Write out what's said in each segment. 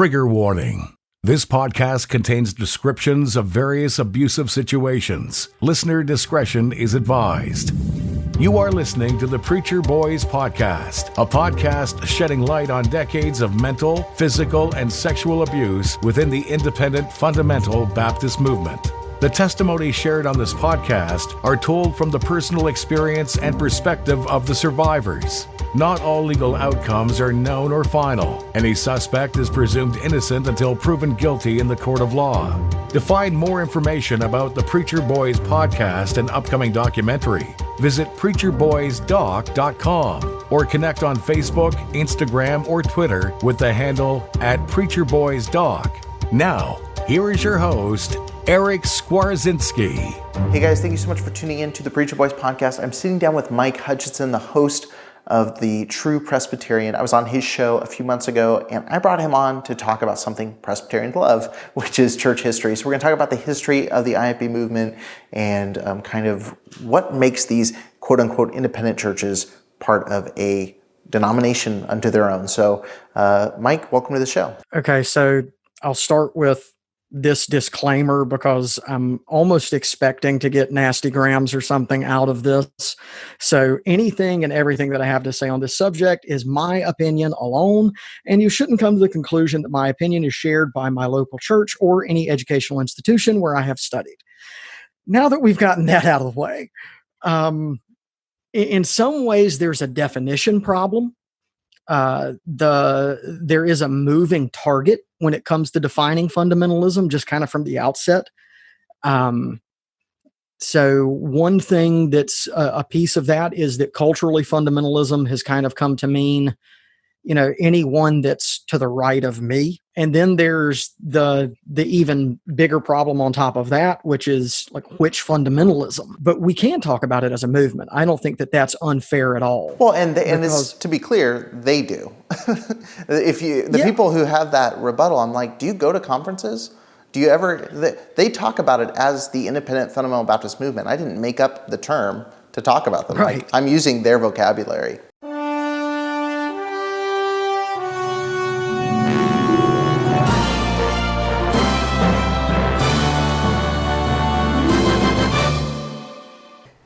Trigger warning. This podcast contains descriptions of various abusive situations. Listener discretion is advised. You are listening to the Preacher Boys Podcast, a podcast shedding light on decades of mental, physical, and sexual abuse within the independent fundamental Baptist movement. The testimonies shared on this podcast are told from the personal experience and perspective of the survivors. Not all legal outcomes are known or final. Any suspect is presumed innocent until proven guilty in the court of law. To find more information about the Preacher Boys podcast and upcoming documentary, visit preacherboysdoc.com or connect on Facebook, Instagram, or Twitter with the handle @preacherboysdoc. Now, here is your host, Eric Skwarczynski. Hey guys, thank you so much for tuning in to the Preacher Boys Podcast. I'm sitting down with Mike Hutchinson, the host of the True Presbyterian. I was on his show a few months ago, and I brought him on to talk about something Presbyterians love, which is church history. So we're going to talk about the history of the IFB movement and kind of what makes these quote-unquote independent churches part of a denomination unto their own. So Mike, welcome to the show. Okay, so I'll start with this disclaimer because I'm almost expecting to get nasty grams or something out of this. So anything and everything that I have to say on this subject is my opinion alone, and you shouldn't come to the conclusion that my opinion is shared by my local church or any educational institution where I have studied. Now that we've gotten that out of the way, in some ways there's a definition problem. There is a moving target when it comes to defining fundamentalism, just kind of from the outset. So one thing that's a piece of that is that culturally fundamentalism has kind of come to mean, anyone that's to the right of me. And then there's the even bigger problem on top of that, which is like which fundamentalism. But we can talk about it as a movement. I don't think that that's unfair at all. Well, and it's, to be clear, they do. People who have that rebuttal, I'm like, do you go to conferences? Do you ever? They talk about it as the independent fundamental Baptist movement. I didn't make up the term to talk about them. Right. I'm using their vocabulary.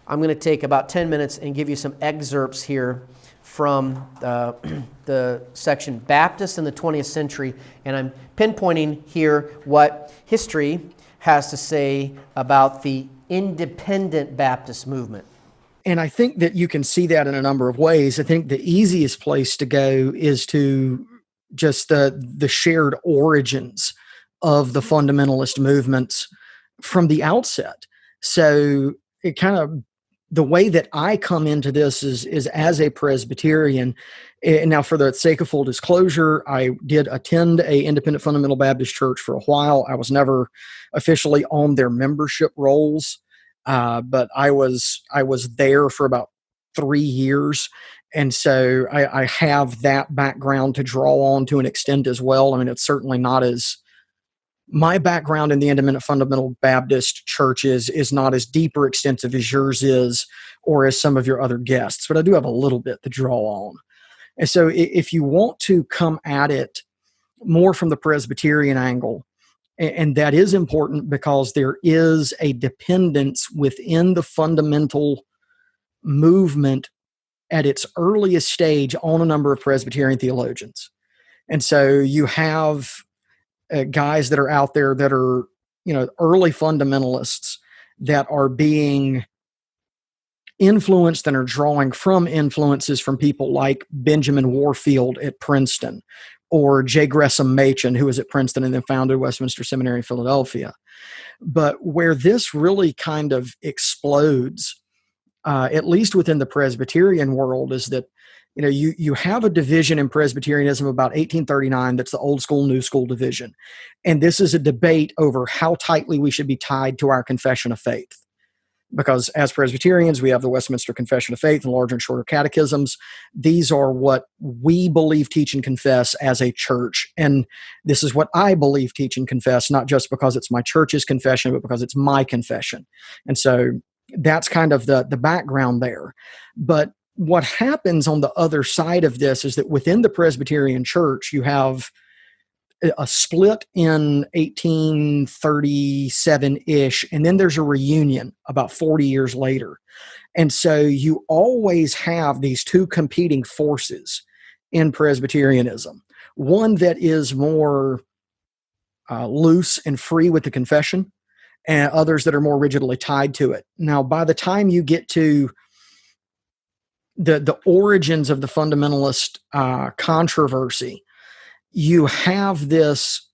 I'm going to take about 10 minutes and give you some excerpts here from the section Baptist in the 20th Century, and I'm pinpointing here what history has to say about the independent Baptist movement. And I think that you can see that in a number of ways. I think the easiest place to go is to just the shared origins of the fundamentalist movements from the outset. So it kind of, the way that I come into this is as a Presbyterian. And now, for the sake of full disclosure, I did attend a independent fundamental Baptist church for a while. I was never officially on their membership rolls, but I was there for about 3 years. And so I have that background to draw on to an extent as well. I mean, it's certainly not as... My background in the independent fundamental Baptist churches is not as deep or extensive as yours is, or as some of your other guests, but I do have a little bit to draw on. And so if you want to come at it more from the Presbyterian angle, and that is important because there is a dependence within the fundamental movement at its earliest stage on a number of Presbyterian theologians. And so you have guys that are out there that are, early fundamentalists that are being influenced and are drawing from influences from people like Benjamin Warfield at Princeton, or J. Gresham Machen, who was at Princeton and then founded Westminster Seminary in Philadelphia. But where this really kind of explodes, at least within the Presbyterian world, is that you have a division in Presbyterianism about 1839 that's the old school, new school division. And this is a debate over how tightly we should be tied to our confession of faith. Because as Presbyterians, we have the Westminster Confession of Faith and larger and shorter catechisms. These are what we believe, teach, and confess as a church. And this is what I believe, teach, and confess, not just because it's my church's confession, but because it's my confession. And so that's kind of the background there. But what happens on the other side of this is that within the Presbyterian church, you have a split in 1837-ish, and then there's a reunion about 40 years later. And so you always have these two competing forces in Presbyterianism. One that is more loose and free with the confession, and others that are more rigidly tied to it. Now, by the time you get to the origins of the fundamentalist controversy, you have this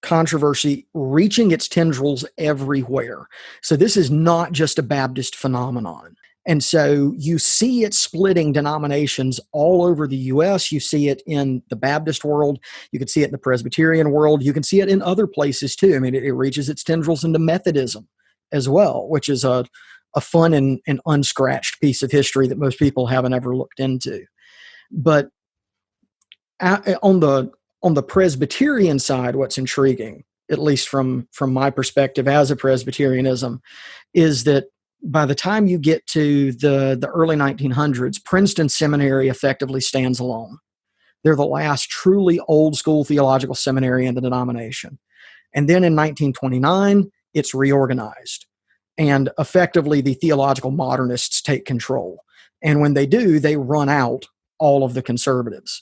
controversy reaching its tendrils everywhere. So this is not just a Baptist phenomenon. And so you see it splitting denominations all over the U.S. You see it in the Baptist world. You can see it in the Presbyterian world. You can see it in other places too. I mean, it reaches its tendrils into Methodism as well, which is a fun and unscratched piece of history that most people haven't ever looked into. But on the Presbyterian side, what's intriguing, at least from my perspective as a Presbyterianism, is that by the time you get to the early 1900s, Princeton Seminary effectively stands alone. They're the last truly old school theological seminary in the denomination. And then in 1929, it's reorganized. And effectively, the theological modernists take control. And when they do, they run out all of the conservatives.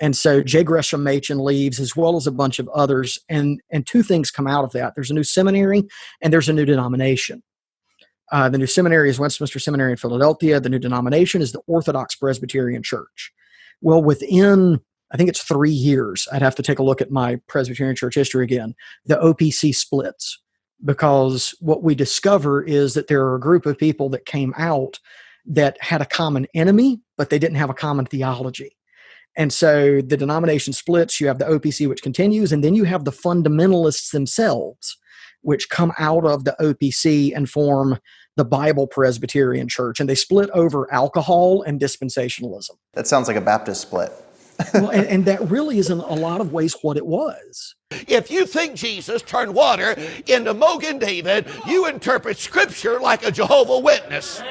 And so J. Gresham Machen leaves, as well as a bunch of others. And two things come out of that. There's a new seminary and there's a new denomination. The new seminary is Westminster Seminary in Philadelphia. The new denomination is the Orthodox Presbyterian Church. Well, within, I think it's 3 years, I'd have to take a look at my Presbyterian Church history again, the OPC splits. Because what we discover is that there are a group of people that came out that had a common enemy, but they didn't have a common theology. And so the denomination splits. You have the OPC, which continues, and then you have the fundamentalists themselves, which come out of the OPC and form the Bible Presbyterian Church. And they split over alcohol and dispensationalism. That sounds like a Baptist split. Well, and that really is in a lot of ways what it was. If you think Jesus turned water into Mogan David, you interpret Scripture like a Jehovah Witness.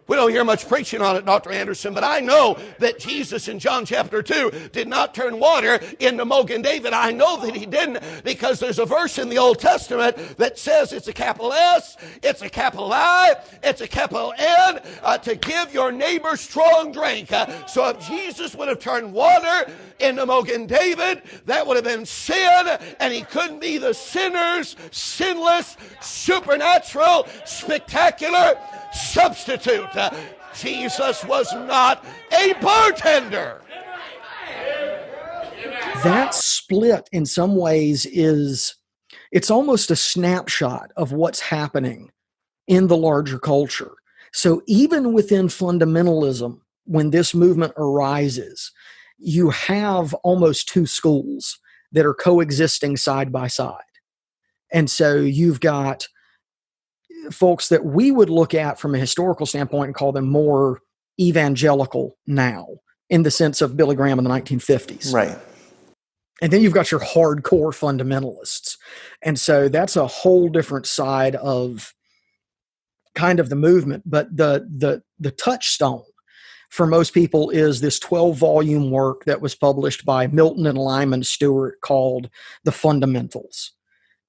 We don't hear much preaching on it, Dr. Anderson, but I know that Jesus in John chapter 2 did not turn water into Mogan David. I know that he didn't, because there's a verse in the Old Testament that says it's a capital S, it's a capital I, it's a capital N, to give your neighbor strong drink. So if Jesus would have turned water into Mogan David, that would have been sin, and he couldn't be the sinner's sinless, supernatural, spectacular substitute. Jesus was not a bartender. That split in some ways it's almost a snapshot of what's happening in the larger culture. So even within fundamentalism, when this movement arises, you have almost two schools that are coexisting side by side. And so you've got folks that we would look at from a historical standpoint and call them more evangelical now, in the sense of Billy Graham in the 1950s. Right. And then you've got your hardcore fundamentalists. And so that's a whole different side of kind of the movement. But the touchstone for most people is this 12-volume work that was published by Milton and Lyman Stewart called The Fundamentals.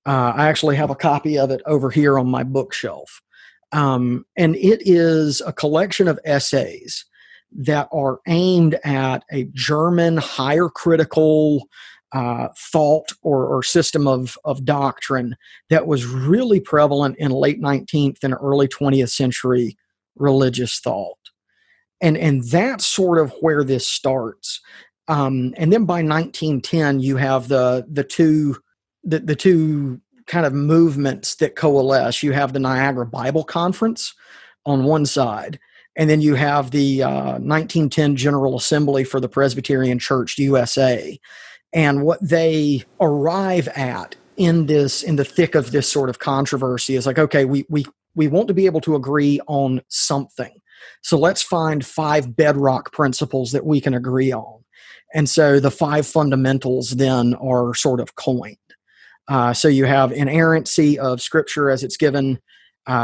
I actually have a copy of it over here on my bookshelf. And it is a collection of essays that are aimed at a German higher critical thought or system of doctrine that was really prevalent in late 19th and early 20th century religious thought. And that's sort of where this starts. And then by 1910, you have the two kind of movements that coalesce. You have the Niagara Bible Conference on one side, and then you have the 1910 General Assembly for the Presbyterian Church USA. And what they arrive at in the thick of this sort of controversy is like, okay, we want to be able to agree on something. So let's find 5 bedrock principles that we can agree on. And so the 5 fundamentals then are sort of coined. So you have inerrancy of Scripture as it's given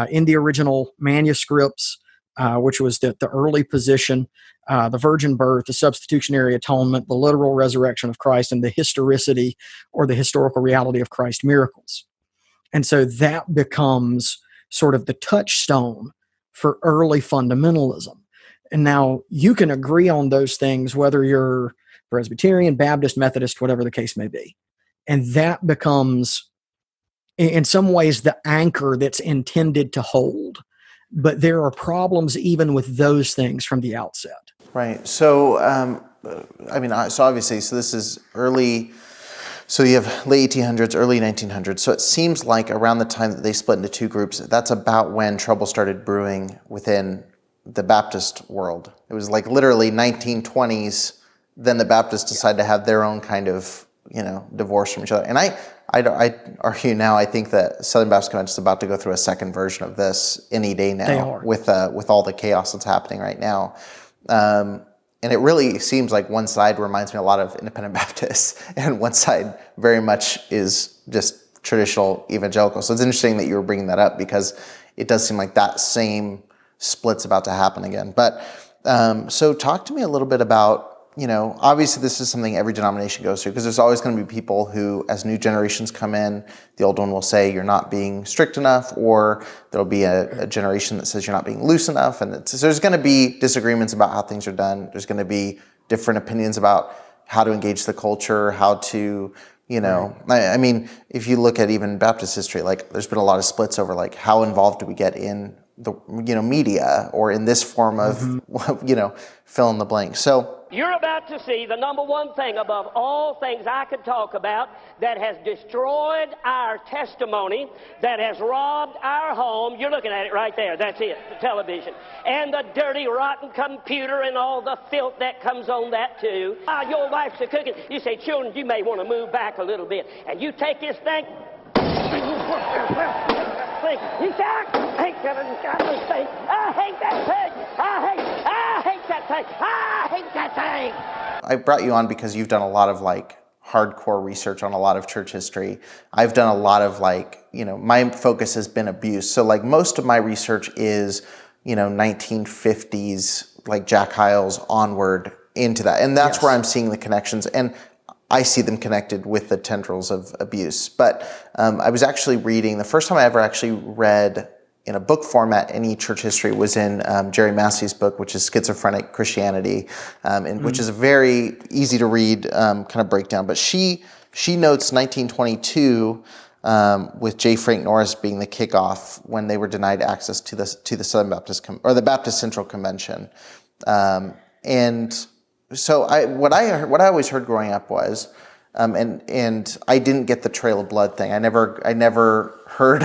in the original manuscripts. which was the early position, the virgin birth, the substitutionary atonement, the literal resurrection of Christ, and the historicity or the historical reality of Christ's miracles. And so that becomes sort of the touchstone for early fundamentalism. And now you can agree on those things, whether you're Presbyterian, Baptist, Methodist, whatever the case may be. And that becomes, in some ways, the anchor that's intended to hold. But there are problems even with those things from the outset. Right. So, so obviously, so this is early, so you have late 1800s, early 1900s. So it seems like around the time that they split into two groups, that's about when trouble started brewing within the Baptist world. It was like literally 1920s, then the Baptists decided to have their own kind of, divorce from each other. And I argue now, I think that Southern Baptist Convention is about to go through a second version of this any day now with all the chaos that's happening right now. And it really seems like one side reminds me a lot of independent Baptists and one side very much is just traditional evangelical. So it's interesting that you were bringing that up because it does seem like that same split's about to happen again. But so talk to me a little bit about, obviously this is something every denomination goes through because there's always going to be people who, as new generations come in, the old one will say you're not being strict enough, or there'll be a generation that says you're not being loose enough. And so there's going to be disagreements about how things are done. There's going to be different opinions about how to engage the culture, how to, I mean, if you look at even Baptist history, like there's been a lot of splits over like how involved do we get in the, media or in this form of, fill in the blank. So, you're about to see the number one thing above all things I could talk about that has destroyed our testimony, that has robbed our home. You're looking at it right there. That's it, the television. And the dirty, rotten computer and all the filth that comes on that too. While your wife's cooking, you say, children, you may want to move back a little bit. And you take this thing. You say, I hate that thing. I hate that thing. I hate that thing. I hate that thing. I brought you on because you've done a lot of like hardcore research on a lot of church history. I've done a lot of like, my focus has been abuse. So like most of my research is, 1950s, like Jack Hyles onward into that. And that's where I'm seeing the connections. And I see them connected with the tendrils of abuse. But I was actually reading, the first time I ever actually read in a book format any church history was in Jerry Massey's book, which is Schizophrenic Christianity, which is a very easy to read kind of breakdown. But she notes 1922 with J. Frank Norris being the kickoff when they were denied access to the Southern Baptist or the Baptist Central Convention, and so what I always heard growing up was, and I didn't get the Trail of Blood thing. I never heard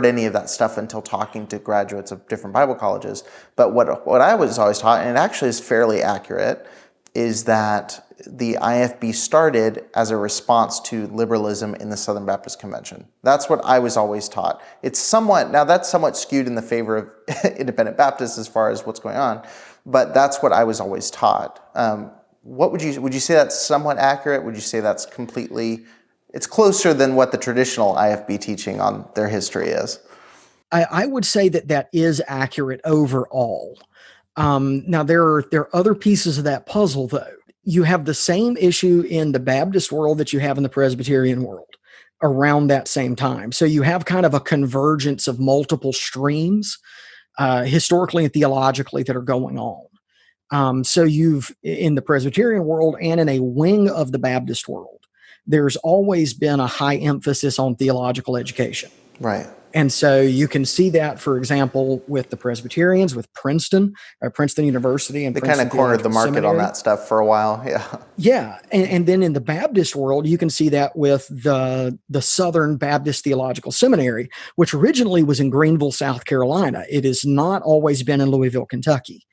any of that stuff until talking to graduates of different Bible colleges. But what I was always taught, and it actually is fairly accurate, is that the IFB started as a response to liberalism in the Southern Baptist Convention. That's what I was always taught. That's somewhat skewed in the favor of independent Baptists as far as what's going on. But that's what I was always taught. What would you say that's somewhat accurate? Would you say that's it's closer than what the traditional IFB teaching on their history is? I would say that is accurate overall. Now there are other pieces of that puzzle though. You have the same issue in the Baptist world that you have in the Presbyterian world around that same time. So you have kind of a convergence of multiple streams, historically and theologically, that are going on. So you've, in the Presbyterian world and in a wing of the Baptist world, there's always been a high emphasis on theological education. Right. And so you can see that, for example, with the Presbyterians, with Princeton University. And they kind of cornered the market on that stuff for a while. Yeah. Yeah. And then in the Baptist world, you can see that with the Southern Baptist Theological Seminary, which originally was in Greenville, South Carolina. It has not always been in Louisville, Kentucky.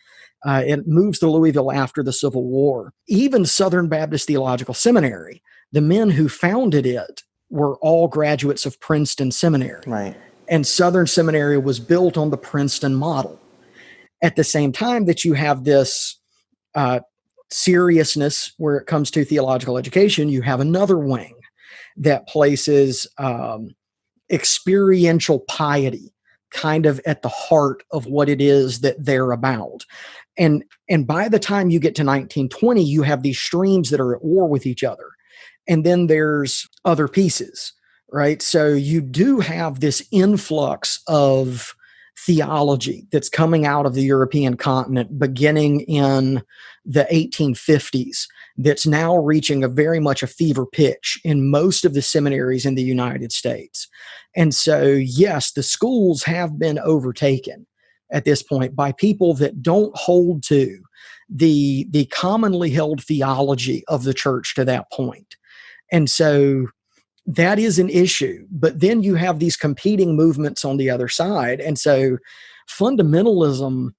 It moves to Louisville after the Civil War. Even Southern Baptist Theological Seminary, the men who founded it were all graduates of Princeton Seminary. Right. And Southern Seminary was built on the Princeton model. At the same time that you have this seriousness where it comes to theological education, you have another wing that places experiential piety kind of at the heart of what it is that they're about. And by the time you get to 1920, you have these streams that are at war with each other. And then there's other pieces, right? So you do have this influx of theology that's coming out of the European continent beginning in the 1850s that's now reaching a very much a fever pitch in most of the seminaries in the United States. And so, yes, the schools have been overtaken at this point by people that don't hold to the commonly held theology of the church to that point. And so that is an issue. But then you have these competing movements on the other side. And so fundamentalism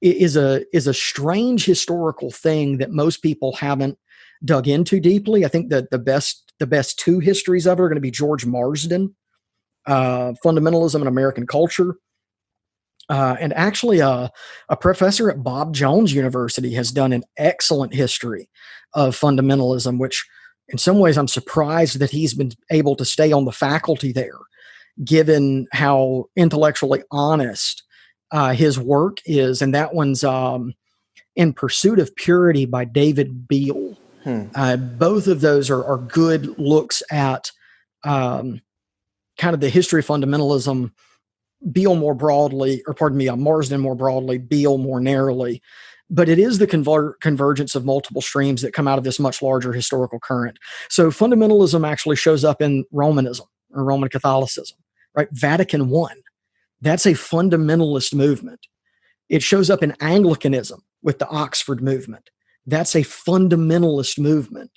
is a strange historical thing that most people haven't dug into deeply. I think that the best two histories of it are going to be George Marsden, Fundamentalism and American Culture. And actually, a professor at Bob Jones University has done an excellent history of fundamentalism, which in some ways I'm surprised that he's been able to stay on the faculty there, given how intellectually honest his work is. And that one's In Pursuit of Purity by David Beale. Both of those are good looks at kind of the history of fundamentalism, Beale more broadly, or pardon me, Marsden more broadly, Beale more narrowly. But it is the convergence of multiple streams that come out of this much larger historical current. So fundamentalism actually shows up in Romanism or Roman Catholicism, right? Vatican I, that's a fundamentalist movement. It shows up in Anglicanism with the Oxford movement. That's a fundamentalist movement.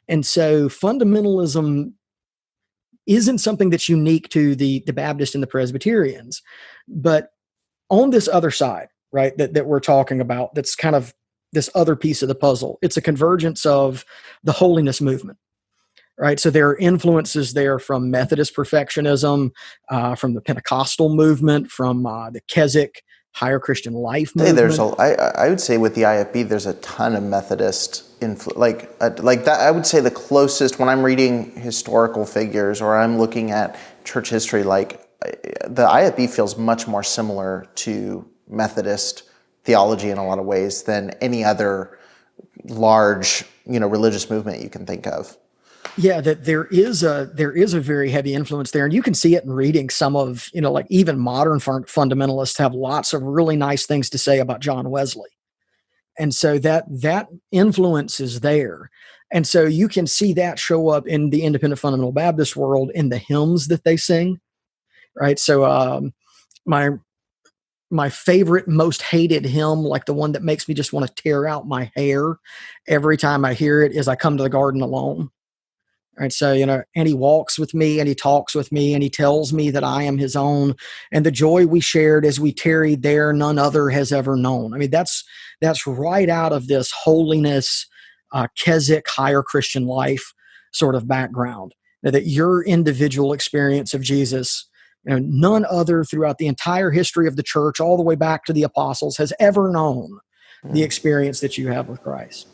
And so fundamentalism isn't something that's unique to the Baptists and the Presbyterians. But on this other side, right, that we're talking about, that's kind of this other piece of the puzzle, it's a convergence of the holiness movement, right? So there are influences there from Methodist perfectionism, from the Pentecostal movement, from the Keswick higher Christian life movement. Hey, I would say with the IFB, there's a ton of Methodist influence. Like that, I would say the closest, when I'm reading historical figures or I'm looking at church history, like the IFB feels much more similar to Methodist theology in a lot of ways than any other large, religious movement you can think of. Yeah, that there is a very heavy influence there, and you can see it in reading some of, like even modern fundamentalists have lots of really nice things to say about John Wesley. And so that influence is there. And so you can see that show up in the independent fundamental Baptist world in the hymns that they sing, right? So my favorite, most hated hymn, like the one that makes me just want to tear out my hair every time I hear it, is I Come to the Garden Alone. Right. So, and he walks with me and he talks with me and he tells me that I am his own, and the joy we shared as we tarried there, none other has ever known. I mean, that's right out of this holiness, Keswick higher Christian life sort of background, that your individual experience of Jesus, none other throughout the entire history of the church, all the way back to the apostles, has ever known the experience that you have with Christ.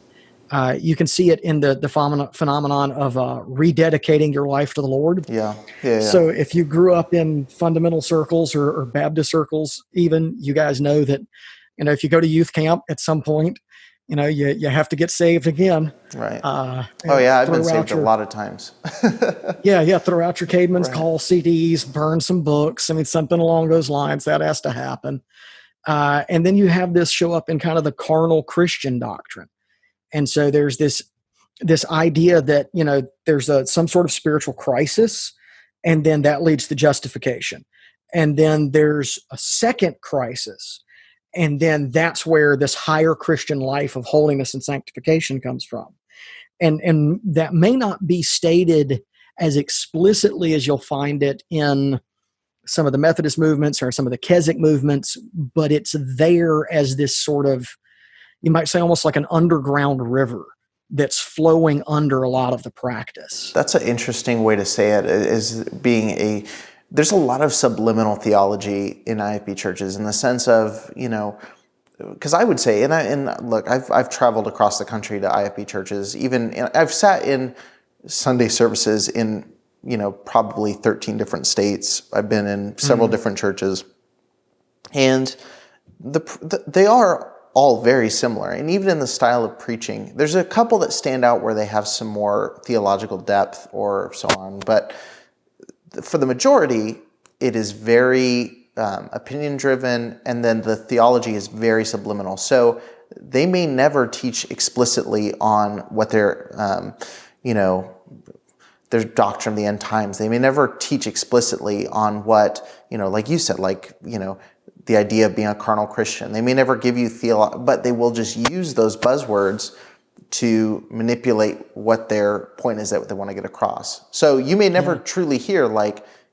You can see it in the phenomenon of rededicating your life to the Lord. Yeah. So if you grew up in fundamental circles or Baptist circles, even, you guys know that, if you go to youth camp at some point, you have to get saved again. Right. I've been saved a lot of times. Throw out your Caedmon's Call CDs, burn some books. I mean, something along those lines, that has to happen. And then you have this show up in kind of the carnal Christian doctrine. And so there's this idea that, there's some sort of spiritual crisis, and then that leads to justification. And then there's a second crisis, and then that's where this higher Christian life of holiness and sanctification comes from. And that may not be stated as explicitly as you'll find it in some of the Methodist movements or some of the Keswick movements, but it's there as this sort of, you might say, almost like an underground river that's flowing under a lot of the practice. That's an interesting way to say it, is being there's a lot of subliminal theology in IFB churches, in the sense of, because I would say, and look, I've traveled across the country to IFB churches, I've sat in Sunday services in probably 13 different states. I've been in several different churches, and they are all very similar. And even in the style of preaching, there's a couple that stand out where they have some more theological depth or so on. But for the majority, it is very opinion driven, and then the theology is very subliminal. So they may never teach explicitly on what their doctrine of the end times. They may never teach explicitly on what, like you said, the idea of being a carnal Christian. They may never give you but they will just use those buzzwords to manipulate what their point is that they want to get across. So you may never truly hear,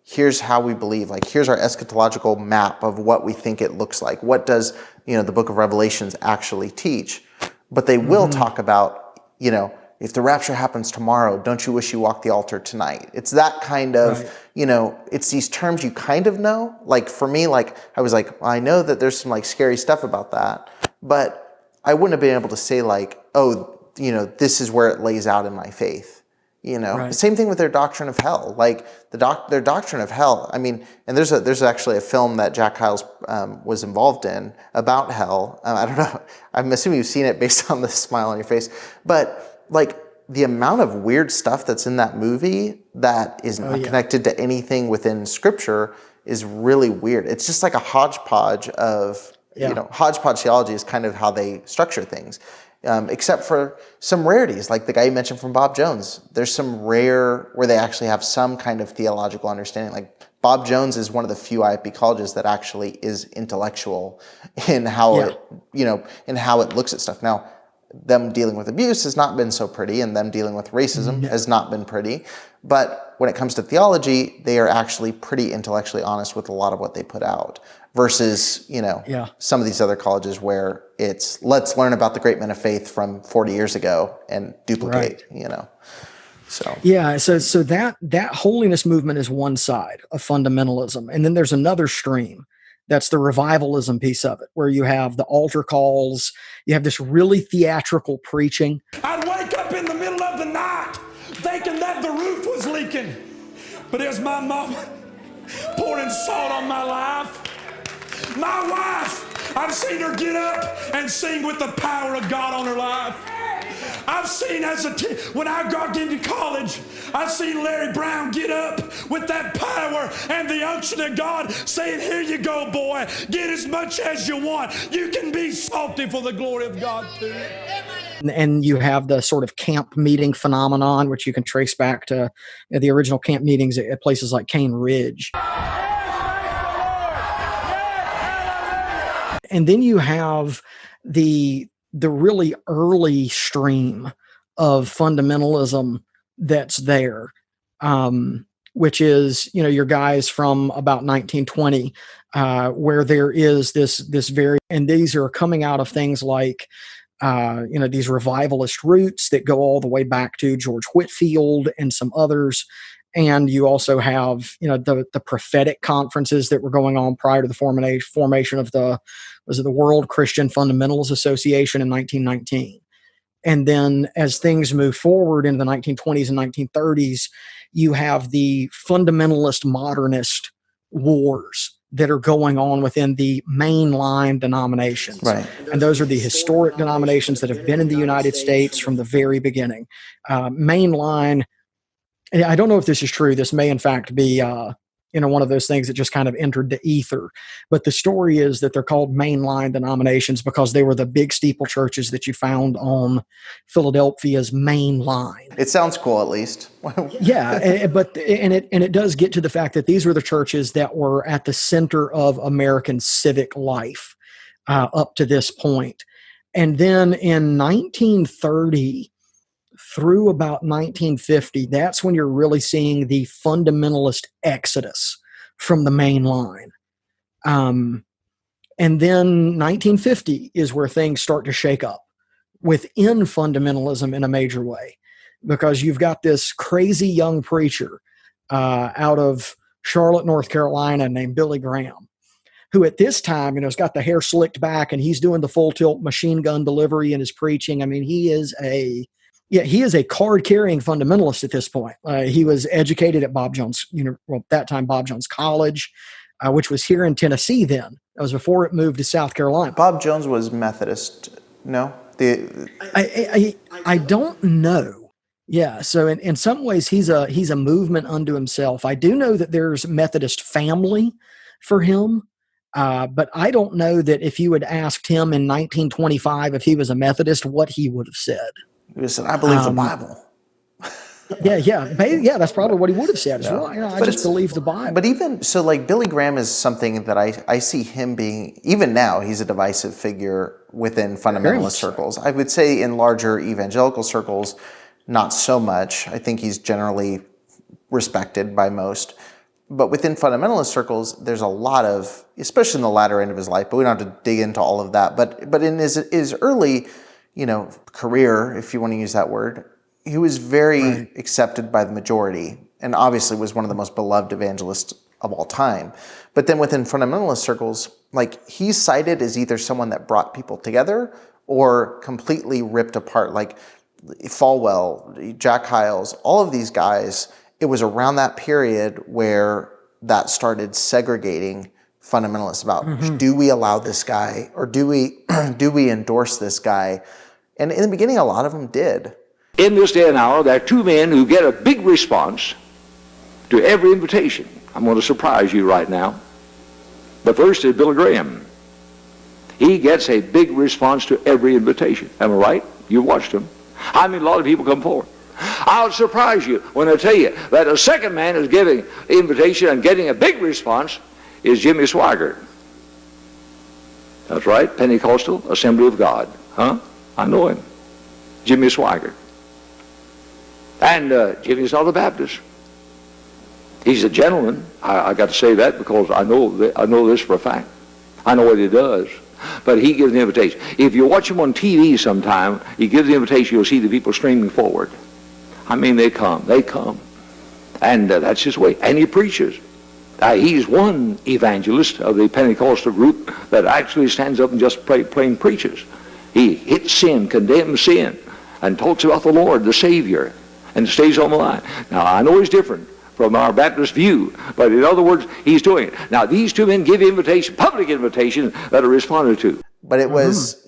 here's how we believe, here's our eschatological map of what we think it looks like. What does, the book of Revelations actually teach? But they will talk about, if the rapture happens tomorrow, don't you wish you walked the altar tonight? It's that kind of, it's these terms you kind of know. For me, I was I know that there's some scary stuff about that, but I wouldn't have been able to say this is where it lays out in my faith. Right. Same thing with their doctrine of hell. Their doctrine of hell. I mean, and there's actually a film that Jack Hyles was involved in about hell. I don't know. I'm assuming you've seen it based on the smile on your face, but the amount of weird stuff that's in that movie that is not connected to anything within Scripture is really weird. It's just like a hodgepodge of, hodgepodge theology is kind of how they structure things. Except for some rarities, like the guy you mentioned from Bob Jones. There's some rare where they actually have some kind of theological understanding. Bob Jones is one of the few IFB colleges that actually is intellectual in how it looks at stuff. Now, them dealing with abuse has not been so pretty, and them dealing with racism has not been pretty. But when it comes to theology, they are actually pretty intellectually honest with a lot of what they put out. Versus, some of these other colleges where it's, let's learn about the great men of faith from 40 years ago and duplicate, So yeah, so that holiness movement is one side of fundamentalism, and then there's another stream. That's the revivalism piece of it, where you have the altar calls, you have this really theatrical preaching. I'd wake up in the middle of the night thinking that the roof was leaking, but as my mama pouring salt on my life, my wife, I've seen her get up and sing with the power of God on her life. I've seen when I got into college, I've seen Larry Brown get up with that power and the unction of God saying, here you go, boy, get as much as you want. You can be salty for the glory of God too. And you have the sort of camp meeting phenomenon, which you can trace back to the original camp meetings at places like Cane Ridge. And then you have the really early stream of fundamentalism that's there, which is, your guys from about 1920, where there is this very, and these are coming out of things like, these revivalist roots that go all the way back to George Whitefield and some others. And you also have, the prophetic conferences that were going on prior to the formation of the World Christian Fundamentalists Association in 1919. And then as things move forward into the 1920s and 1930s, you have the fundamentalist modernist wars that are going on within the mainline denominations. Right. And those are the historic denominations that have been in the United States from the very beginning. Mainline, I don't know if this is true. This may in fact be one of those things that just kind of entered the ether. But the story is that they're called mainline denominations because they were the big steeple churches that you found on Philadelphia's main line. It sounds cool, at least. Yeah, but it does get to the fact that these were the churches that were at the center of American civic life up to this point. And then in 1930 through about 1950, that's when you're really seeing the fundamentalist exodus from the main line. And then 1950 is where things start to shake up within fundamentalism in a major way, because you've got this crazy young preacher out of Charlotte, North Carolina named Billy Graham, who at this time, has got the hair slicked back and he's doing the full tilt machine gun delivery in his preaching. I mean, he is a Yeah, he is a card-carrying fundamentalist at this point. He was educated at Bob Jones, at that time Bob Jones College, which was here in Tennessee then. That was before it moved to South Carolina. Bob Jones was Methodist, no? I don't know. Yeah, so in some ways he's a movement unto himself. I do know that there's Methodist family for him, but I don't know that if you had asked him in 1925 if he was a Methodist, what he would have said. He said, "I believe the Bible." Yeah, that's probably what he would have said. Yeah. Well, I just believe the Bible. But even so, like Billy Graham is something that I see him being, even now, he's a divisive figure within fundamentalist circles. I would say in larger evangelical circles, not so much. I think he's generally respected by most. But within fundamentalist circles, there's a lot of, especially in the latter end of his life, but we don't have to dig into all of that. But in his early, career, if you want to use that word, he was very accepted by the majority and obviously was one of the most beloved evangelists of all time. But then within fundamentalist circles, like he's cited as either someone that brought people together or completely ripped apart, like Falwell, Jack Hyles, all of these guys. It was around that period where that started segregating fundamentalists about do we allow this guy or do we endorse this guy? And in the beginning, a lot of them did. In this day and hour, there are two men who get a big response to every invitation. I'm going to surprise you right now. The first is Billy Graham. He gets a big response to every invitation. Am I right? You watched him. I mean, a lot of people come forward. I'll surprise you when I tell you that a second man who's giving invitation and getting a big response is Jimmy Swaggart. That's right, Pentecostal Assembly of God. Huh? I know him. Jimmy Swaggart. And Jimmy's not a Baptist. He's a gentleman. I got to say that because I know this for a fact. I know what he does. But he gives the invitation. If you watch him on TV sometime, he gives the invitation, you'll see the people streaming forward. I mean, they come. And that's his way. And he preaches. He's one evangelist of the Pentecostal group that actually stands up and just plain preaches. He hits sin, condemns sin, and talks about the Lord, the Savior, and stays on the line. Now, I know he's different from our Baptist view, but in other words, he's doing it. Now, these two men give public invitation that are responded to. But it was,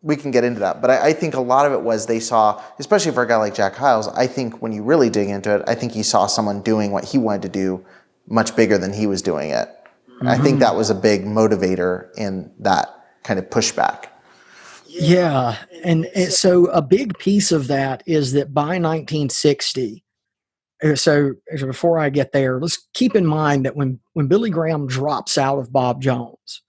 we can get into that. But I think a lot of it was they saw, especially for a guy like Jack Hyles, I think when you really dig into it, I think he saw someone doing what he wanted to do much bigger than he was doing it. I think that was a big motivator in that kind of pushback. Yeah, and so a big piece of that is that by 1960, so before I get there, let's keep in mind that when Billy Graham drops out of Bob Jones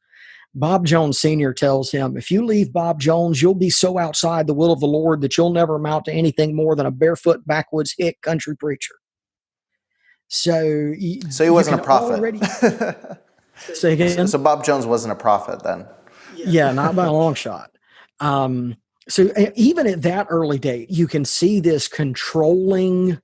Sr. tells him, if you leave Bob Jones, you'll be so outside the will of the Lord that you'll never amount to anything more than a barefoot, backwoods, hick country preacher. So he wasn't a prophet. Say again? So Bob Jones wasn't a prophet then. Yeah, not by a long shot. So even at that early date, you can see this controlling,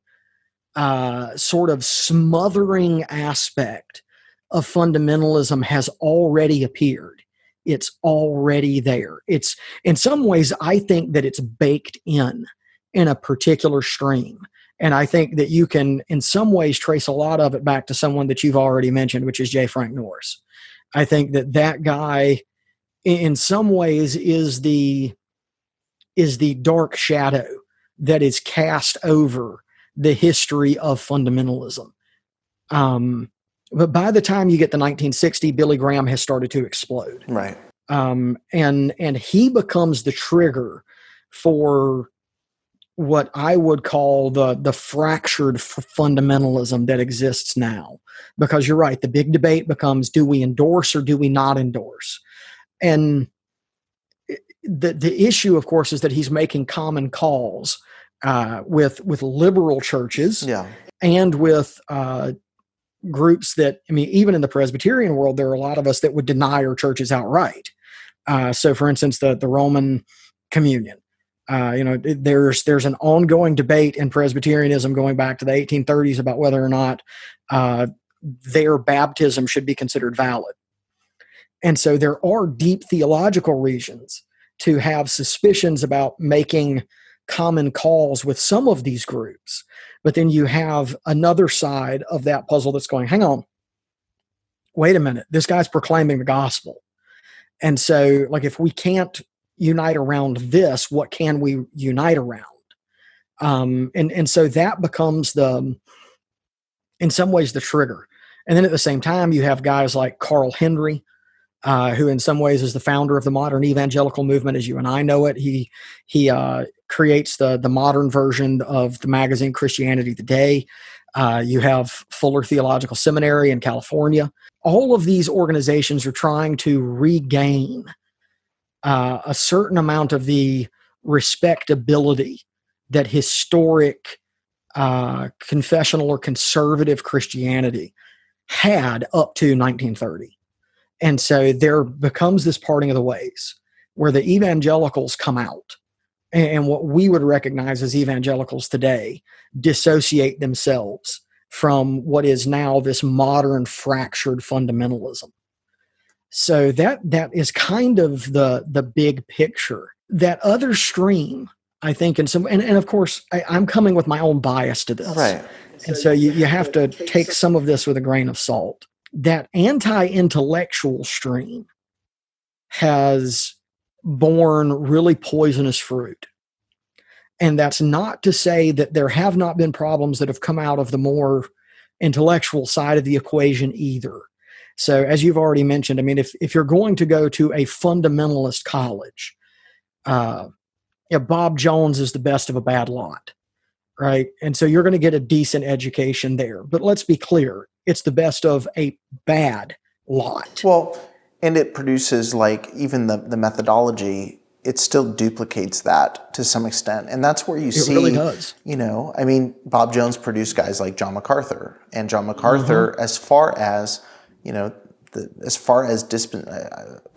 sort of smothering aspect of fundamentalism has already appeared. It's already there. It's, in some ways, I think that it's baked in a particular stream. And I think that you can, in some ways, trace a lot of it back to someone that you've already mentioned, which is J. Frank Norris. I think that guy, in some ways, is the dark shadow that is cast over the history of fundamentalism. But by the time you get to 1960, Billy Graham has started to explode. Right. And he becomes the trigger for what I would call the fractured fundamentalism that exists now. Because you're right, the big debate becomes, do we endorse or do we not endorse? And the issue, of course, is that he's making common cause with liberal churches and with groups that, I mean, even in the Presbyterian world, there are a lot of us that would deny our churches outright. So, for instance, the Roman Communion. There's an ongoing debate in Presbyterianism going back to the 1830s about whether or not their baptism should be considered valid. And so there are deep theological reasons to have suspicions about making common cause with some of these groups, but then you have another side of that puzzle that's going, hang on, wait a minute, this guy's proclaiming the gospel. And so, like, if we can't unite around this, what can we unite around? And so that becomes in some ways, the trigger. And then at the same time, you have guys like Carl Henry, who in some ways is the founder of the modern evangelical movement as you and I know it. He creates the modern version of the magazine Christianity Today. You have Fuller Theological Seminary in California. All of these organizations are trying to regain a certain amount of the respectability that historic confessional or conservative Christianity had up to 1930. And so there becomes this parting of the ways where the evangelicals come out, and what we would recognize as evangelicals today dissociate themselves from what is now this modern fractured fundamentalism. So that is kind of the big picture. That other stream, I think, and of course, I'm coming with my own bias to this. Right. And so you have to take some of this with a grain of salt. That anti-intellectual stream has borne really poisonous fruit. And that's not to say that there have not been problems that have come out of the more intellectual side of the equation either. So as you've already mentioned, I mean, if you're going to go to a fundamentalist college, Bob Jones is the best of a bad lot, right? And so you're going to get a decent education there. But let's be clear, it's the best of a bad lot. Well, and it produces, like, even the methodology, it still duplicates that to some extent. And that's where you see, really does. You know, I mean, Bob Jones produced guys like John MacArthur. And John MacArthur, as far as, you know,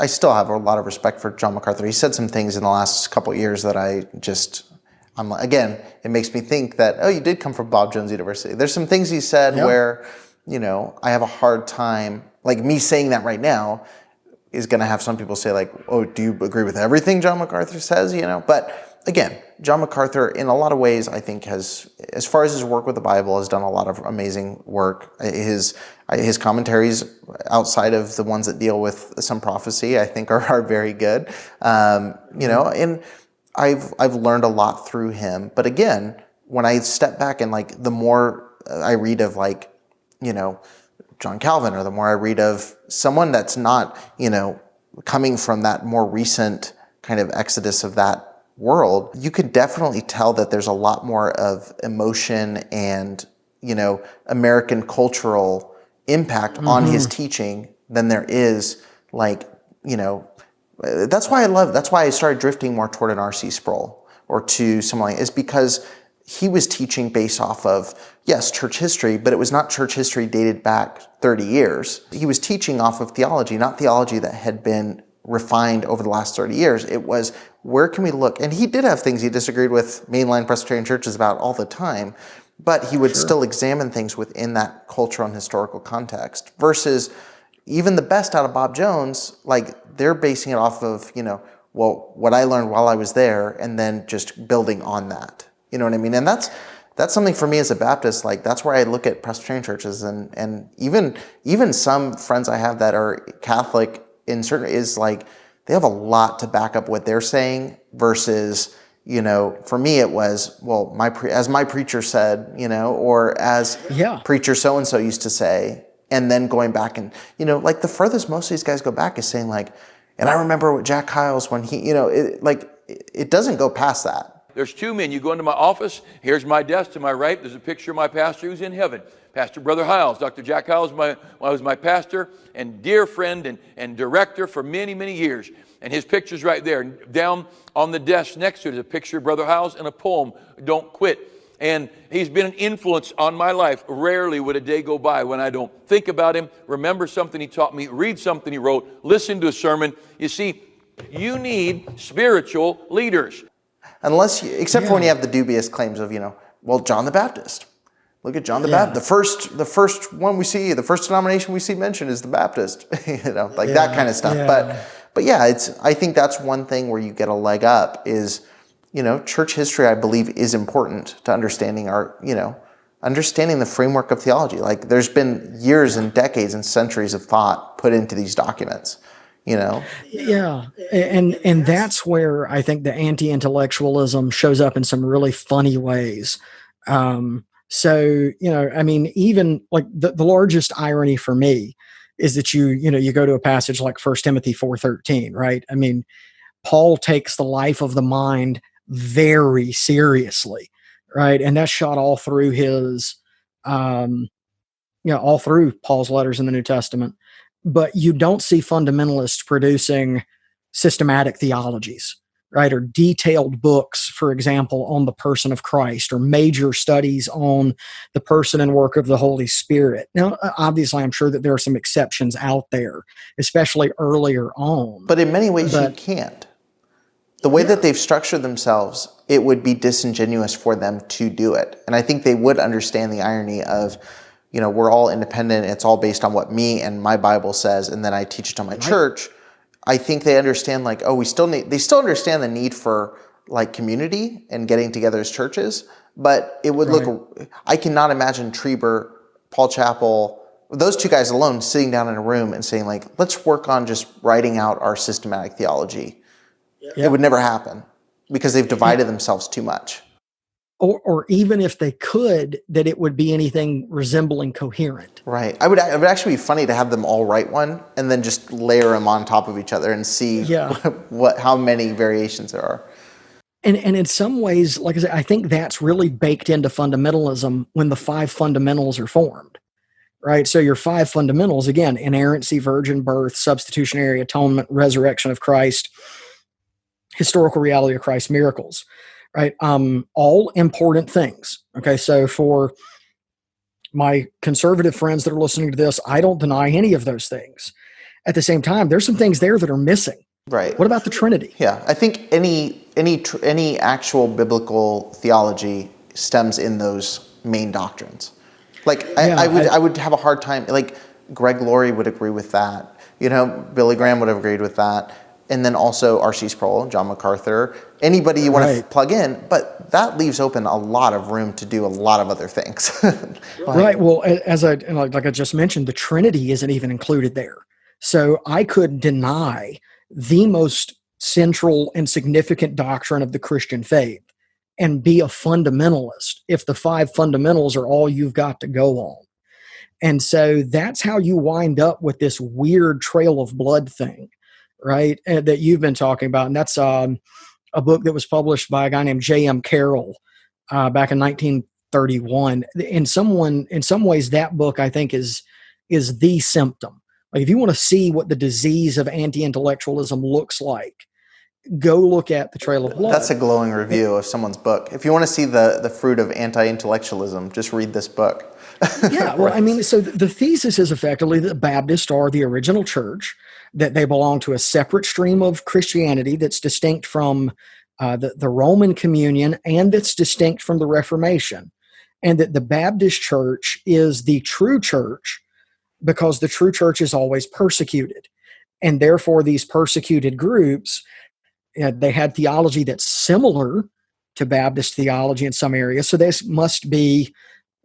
I still have a lot of respect for John MacArthur. He said some things in the last couple of years that I'm like, again, it makes me think that, oh, you did come from Bob Jones University. There's some things he said where, you know, I have a hard time, like me saying that right now is going to have some people say, like, oh, do you agree with everything John MacArthur says, you know? But again, John MacArthur, in a lot of ways, I think has, as far as his work with the Bible, has done a lot of amazing work. His commentaries, outside of the ones that deal with some prophecy, I think are very good. You know, and I've learned a lot through him. But again, when I step back and, like, the more I read of, like, you know, John Calvin, or the more I read of someone that's not, you know, coming from that more recent kind of exodus of that world, you could definitely tell that there's a lot more of emotion and, you know, American cultural impact on his teaching than there is, like, you know, that's why I started drifting more toward an R.C. Sproul or to someone like, is because he was teaching based off of, yes, church history, but it was not church history dated back 30 years. He was teaching off of theology, not theology that had been refined over the last 30 years. It was, where can we look? And he did have things he disagreed with mainline Presbyterian churches about all the time, but he would still examine things within that cultural and historical context, versus even the best out of Bob Jones, like, they're basing it off of, you know, well, what I learned while I was there, and then just building on that. You know what I mean? And that's something for me as a Baptist. Like, that's where I look at Presbyterian churches, and even some friends I have that are Catholic in certain, is like, they have a lot to back up what they're saying, versus, you know, for me it was, well, as my preacher said, you know, or as preacher so-and-so used to say, and then going back and, you know, like, the furthest most of these guys go back is saying, like, and I remember what Jack Hyles, when he, you know, it doesn't go past that. There's two men. You go into my office, here's my desk to my right, there's a picture of my pastor who's in heaven. Pastor Brother Hyles, Dr. Jack Hyles was my pastor and dear friend and director for many, many years. And his picture's right there. Down on the desk next to it is a picture of Brother Hyles and a poem, Don't Quit. And he's been an influence on my life. Rarely would a day go by when I don't think about him, remember something he taught me, read something he wrote, listen to a sermon. You see, you need spiritual leaders. Except for when you have the dubious claims of, you know, well, John the Baptist. Look at John the Baptist. The first one we see, the first denomination we see mentioned is the Baptist. You know, like that kind of stuff. Yeah. But yeah, I think that's one thing where you get a leg up is, church history, I believe, is important to understanding understanding the framework of theology. Like, there's been years and decades and centuries of thought put into these documents, Yeah. And that's where I think the anti-intellectualism shows up in some really funny ways. So, even like the largest irony for me is that you go to a passage like 1 Timothy 4:13, right? I mean, Paul takes the life of the mind very seriously, right? And that's shot all through his, all through Paul's letters in the New Testament. But you don't see fundamentalists producing systematic theologies, right? Or detailed books, for example, on the person of Christ, or major studies on the person and work of the Holy Spirit. Now, obviously, I'm sure that there are some exceptions out there, especially earlier on. But in many ways, you can't. The way that they've structured themselves, it would be disingenuous for them to do it. And I think they would understand the irony of, we're all independent. It's all based on what me and my Bible says, and then I teach it to my church. I think they understand, they still understand the need for community and getting together as churches, but it would look, I cannot imagine Trieber, Paul Chappell, those two guys alone sitting down in a room and saying, let's work on just writing out our systematic theology. It would never happen because they've divided themselves too much. Or even if they could, that it would be anything resembling coherent. Right. It would actually be funny to have them all write one and then just layer them on top of each other and see how many variations there are. And in some ways, like I said, I think that's really baked into fundamentalism when the 5 fundamentals are formed. Right? So your 5 fundamentals, again, inerrancy, virgin birth, substitutionary atonement, resurrection of Christ, historical reality of Christ, miracles. Right? All important things. Okay. So for my conservative friends that are listening to this, I don't deny any of those things. At the same time, there's some things there that are missing. Right. What about the Trinity? Yeah. I think any actual biblical theology stems in those main doctrines. I would have a hard time, Greg Laurie would agree with that. Billy Graham would have agreed with that. And then also R.C. Sproul, John MacArthur, anybody you want to plug in, but that leaves open a lot of room to do a lot of other things. Right. Well, as I just mentioned, the Trinity isn't even included there. So I could deny the most central and significant doctrine of the Christian faith and be a fundamentalist if the 5 fundamentals are all you've got to go on. And so that's how you wind up with this weird trail of blood thing. Right, that you've been talking about. And that's a book that was published by a guy named J.M. Carroll back in 1931. In some ways, that book, I think, is the symptom. If you want to see what the disease of anti-intellectualism looks like, go look at The Trail of Blood. That's a glowing review of someone's book. If you want to see the fruit of anti-intellectualism, just read this book. Yeah, well, so the thesis is effectively that Baptists are the original church, that they belong to a separate stream of Christianity that's distinct from the Roman communion and that's distinct from the Reformation, and that the Baptist church is the true church because the true church is always persecuted. And therefore, these persecuted groups, they had theology that's similar to Baptist theology in some areas, so this must be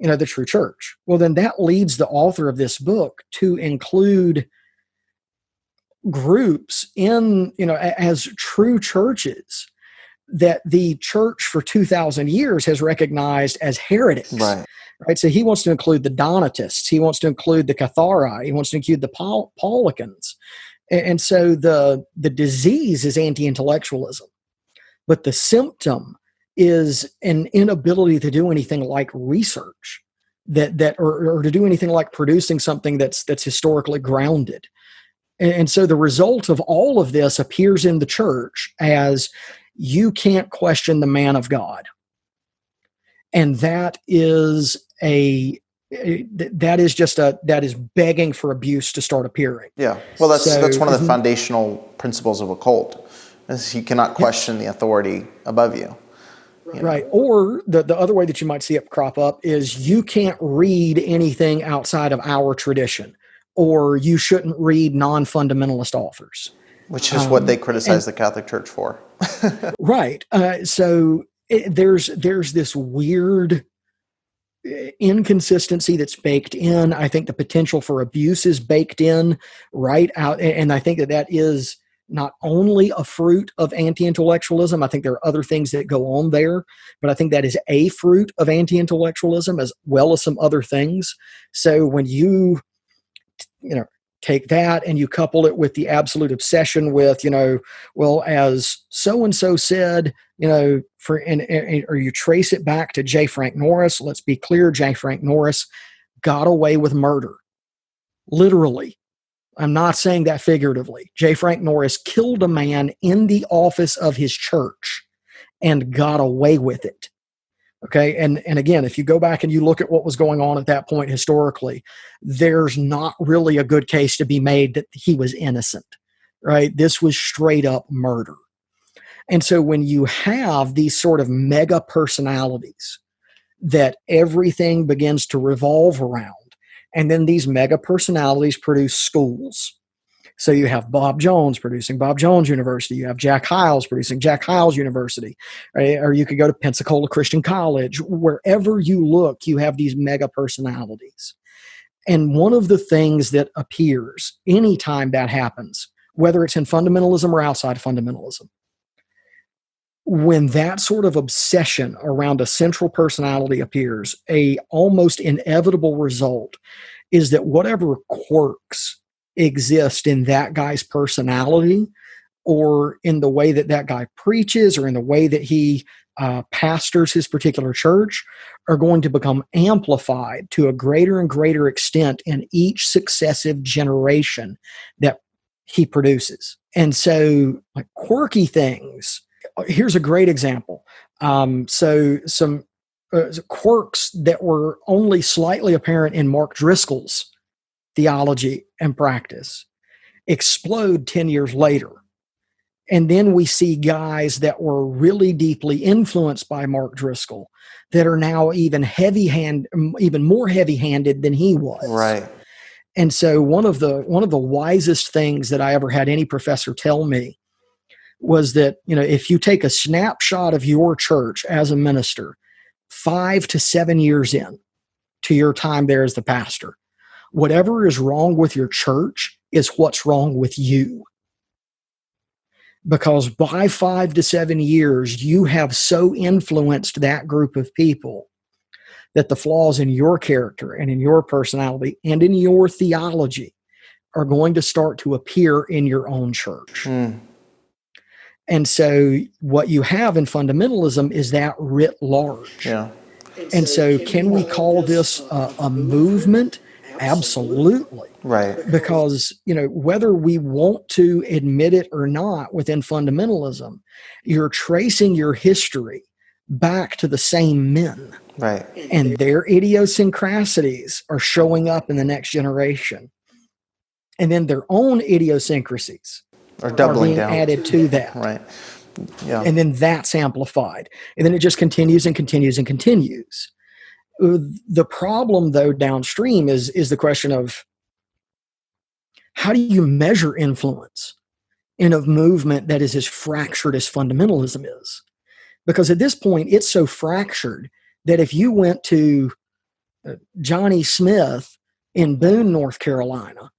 the true church. Well, then that leads the author of this book to include groups in, as true churches that the church for 2,000 years has recognized as heretics. Right. So he wants to include the Donatists. He wants to include the Cathari. He wants to include the Paulicans. And so the disease is anti-intellectualism, but the symptom is an inability to do anything like research or to do anything like producing something that's historically grounded. And so the result of all of this appears in the church as you can't question the man of God. And that is begging for abuse to start appearing. Yeah. Well, that's one of the foundational principles of a cult, is you cannot question the authority above you. Right. Or the other way that you might see it crop up is you can't read anything outside of our tradition, or you shouldn't read non-fundamentalist authors. Which is what they criticize the Catholic Church for. Right. There's this weird inconsistency that's baked in. I think the potential for abuse is baked in right out. And I think that is not only a fruit of anti-intellectualism. I think there are other things that go on there, but I think that is a fruit of anti-intellectualism as well as some other things. So when you take that and you couple it with the absolute obsession with, well, as so-and-so said, or you trace it back to J. Frank Norris. Let's be clear, J. Frank Norris got away with murder. Literally. I'm not saying that figuratively. J. Frank Norris killed a man in the office of his church and got away with it. Okay. And again, if you go back and you look at what was going on at that point historically, there's not really a good case to be made that he was innocent, right? This was straight up murder. And so when you have these sort of mega personalities that everything begins to revolve around, and then these mega personalities produce schools. So you have Bob Jones producing Bob Jones University. You have Jack Hyles producing Jack Hyles University. Right? Or you could go to Pensacola Christian College. Wherever you look, you have these mega personalities. And one of the things that appears anytime that happens, whether it's in fundamentalism or outside fundamentalism, when that sort of obsession around a central personality appears, a almost inevitable result is that whatever quirks exist in that guy's personality or in the way that that guy preaches or in the way that he pastors his particular church are going to become amplified to a greater and greater extent in each successive generation that he produces. And so like quirky things, here's a great example. So some quirks that were only slightly apparent in Mark Driscoll's theology and practice explode 10 years later. And then we see guys that were really deeply influenced by Mark Driscoll that are now even more heavy-handed than he was. Right. And so one of the wisest things that I ever had any professor tell me was that, if you take a snapshot of your church as a minister, 5 to 7 years in to your time there as the pastor, whatever is wrong with your church is what's wrong with you. Because by 5 to 7 years, you have so influenced that group of people that the flaws in your character and in your personality and in your theology are going to start to appear in your own church. And so what you have in fundamentalism is that writ large. Yeah. And so can we call this a movement? Absolutely. Right. Because, whether we want to admit it or not within fundamentalism, you're tracing your history back to the same men. Right. And their idiosyncrasies are showing up in the next generation. And then their own idiosyncrasies Or doubling being down. added to that. Right. Yeah. And then that's amplified. And then it just continues and continues and continues. The problem, though, downstream is the question of how do you measure influence in a movement that is as fractured as fundamentalism is? Because at this point, it's so fractured that if you went to Johnny Smith in Boone, North Carolina,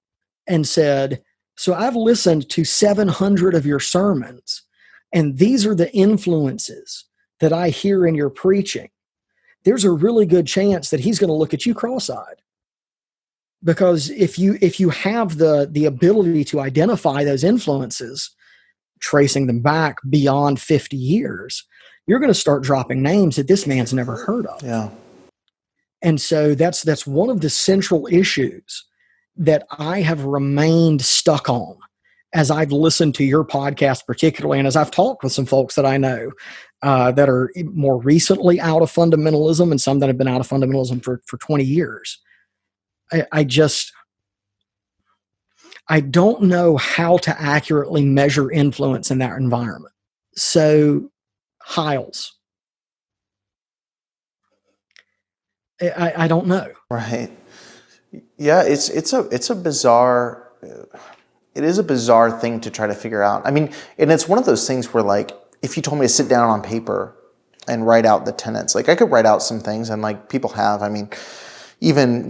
and said, so I've listened to 700 of your sermons, and these are the influences that I hear in your preaching, there's a really good chance that he's going to look at you cross-eyed. Because if you have the ability to identify those influences, tracing them back beyond 50 years, you're going to start dropping names that this man's never heard of. Yeah. And so that's one of the central issues that I have remained stuck on as I've listened to your podcast particularly, and as I've talked with some folks that I know that are more recently out of fundamentalism and some that have been out of fundamentalism for 20 years. I don't know how to accurately measure influence in that environment. So, Hyles. I don't know. Right. Yeah, it's a bizarre it is a bizarre thing to try to figure out. I mean, and it's one of those things where, like, if you told me to sit down on paper and write out the tenets, like, I could write out some things, and like people have. I mean, even,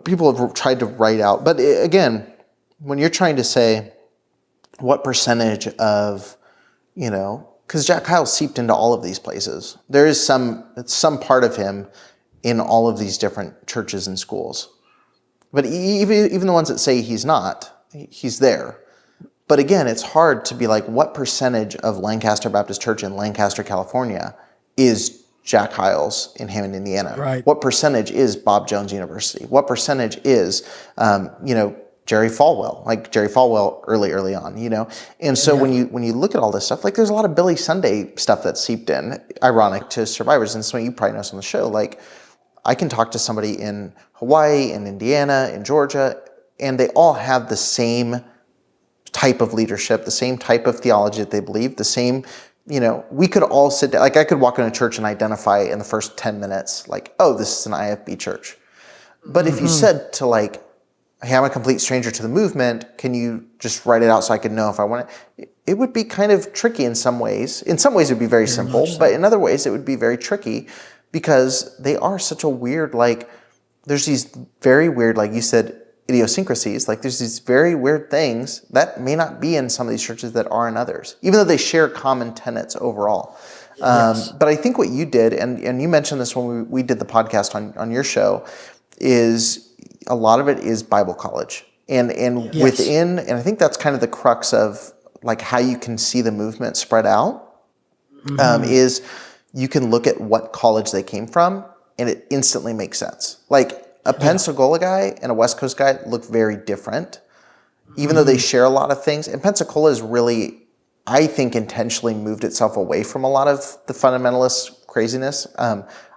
people have tried to write out. But again, when you're trying to say what percentage of, because Jack Hyles seeped into all of these places. There is some part of him in all of these different churches and schools. But even the ones that say he's not, he's there. But again, it's hard to be like, what percentage of Lancaster Baptist Church in Lancaster, California is Jack Hyles in Hammond, Indiana? Right. What percentage is Bob Jones University? What percentage is, Jerry Falwell, like Jerry Falwell early on, And so when you look at all this stuff, like, there's a lot of Billy Sunday stuff that seeped in, ironic to survivors. And something you probably know on the show, like, I can talk to somebody in Hawaii, in Indiana, in Georgia, and they all have the same type of leadership, the same type of theology that they believe, the same, we could all sit down, like, I could walk in a church and identify in the first 10 minutes, like, oh, this is an IFB church. But if you said to, like, hey, I'm a complete stranger to the movement, can you just write it out so I can know if I want it? It would be kind of tricky in some ways. In some ways it would be very simple, but in other ways it would be very tricky, because they are such a weird, like, there's these very weird, like you said, idiosyncrasies. Like, there's these very weird things that may not be in some of these churches that are in others, even though they share common tenets overall. But I think what you did, and you mentioned this when we did the podcast on your show, is a lot of it is Bible college. And within, and I think that's kind of the crux of, like, how you can see the movement spread out, is you can look at what college they came from, and it instantly makes sense. Like, a Pensacola guy and a West Coast guy look very different, even though they share a lot of things. And Pensacola is really, I think, intentionally moved itself away from a lot of the fundamentalist craziness.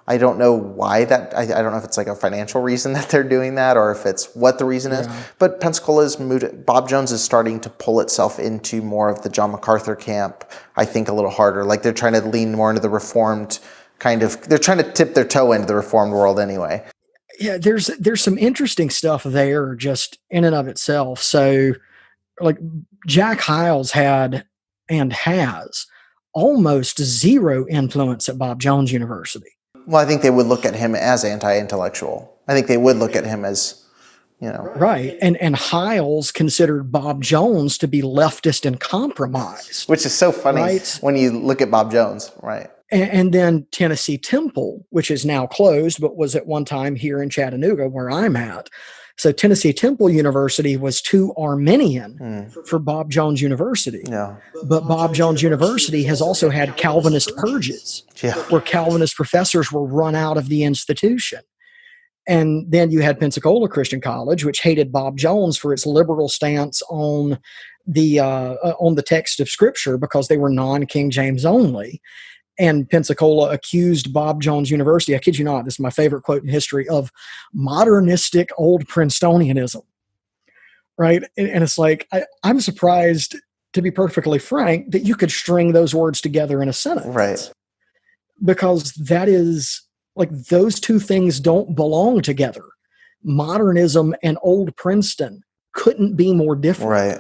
I don't know why that, I don't know if it's like a financial reason that they're doing that, or if it's what the reason is. But Pensacola's moved, Bob Jones is starting to pull itself into more of the John MacArthur camp, I think, a little harder. Like, they're trying to lean more into the Reformed kind of, they're trying to tip their toe into the Reformed world anyway. Yeah, there's some interesting stuff there just in and of itself. So, like, Jack Hyles had and has almost zero influence at Bob Jones University. Well, I think they would look at him as anti-intellectual. I think they would look at him as, Right. And Hyles considered Bob Jones to be leftist and compromised. Which is so funny when you look at Bob Jones, right? And then Tennessee Temple, which is now closed, but was at one time here in Chattanooga where I'm at. So Tennessee Temple University was too Arminian for Bob Jones University. Yeah. But Bob Jones University has also had Calvinist purges where Calvinist professors were run out of the institution. And then you had Pensacola Christian College, which hated Bob Jones for its liberal stance on the text of Scripture because they were non-King James only. And Pensacola accused Bob Jones University, I kid you not, this is my favorite quote in history, of modernistic old Princetonianism, right? And it's like, I'm surprised, to be perfectly frank, that you could string those words together in a sentence. Right. Because that is, like, those two things don't belong together. Modernism and old Princeton couldn't be more different. Right.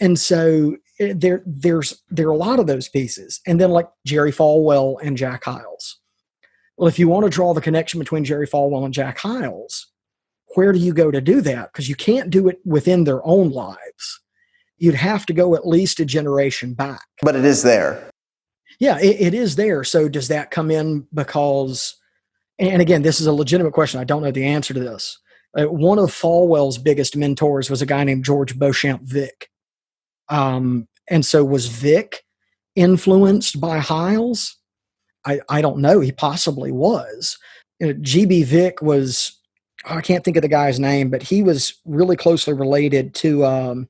And so there are a lot of those pieces. And then, like, Jerry Falwell and Jack Hyles. Well, if you want to draw the connection between Jerry Falwell and Jack Hyles, where do you go to do that? Because you can't do it within their own lives. You'd have to go at least a generation back. But it is there. Yeah, it is there. So does that come in because, and again, this is a legitimate question. I don't know the answer to this. One of Falwell's biggest mentors was a guy named George Beauchamp Vick. And so was Vick influenced by Hyles? I don't know. He possibly was. G.B. Vick was, I can't think of the guy's name, but he was really closely related to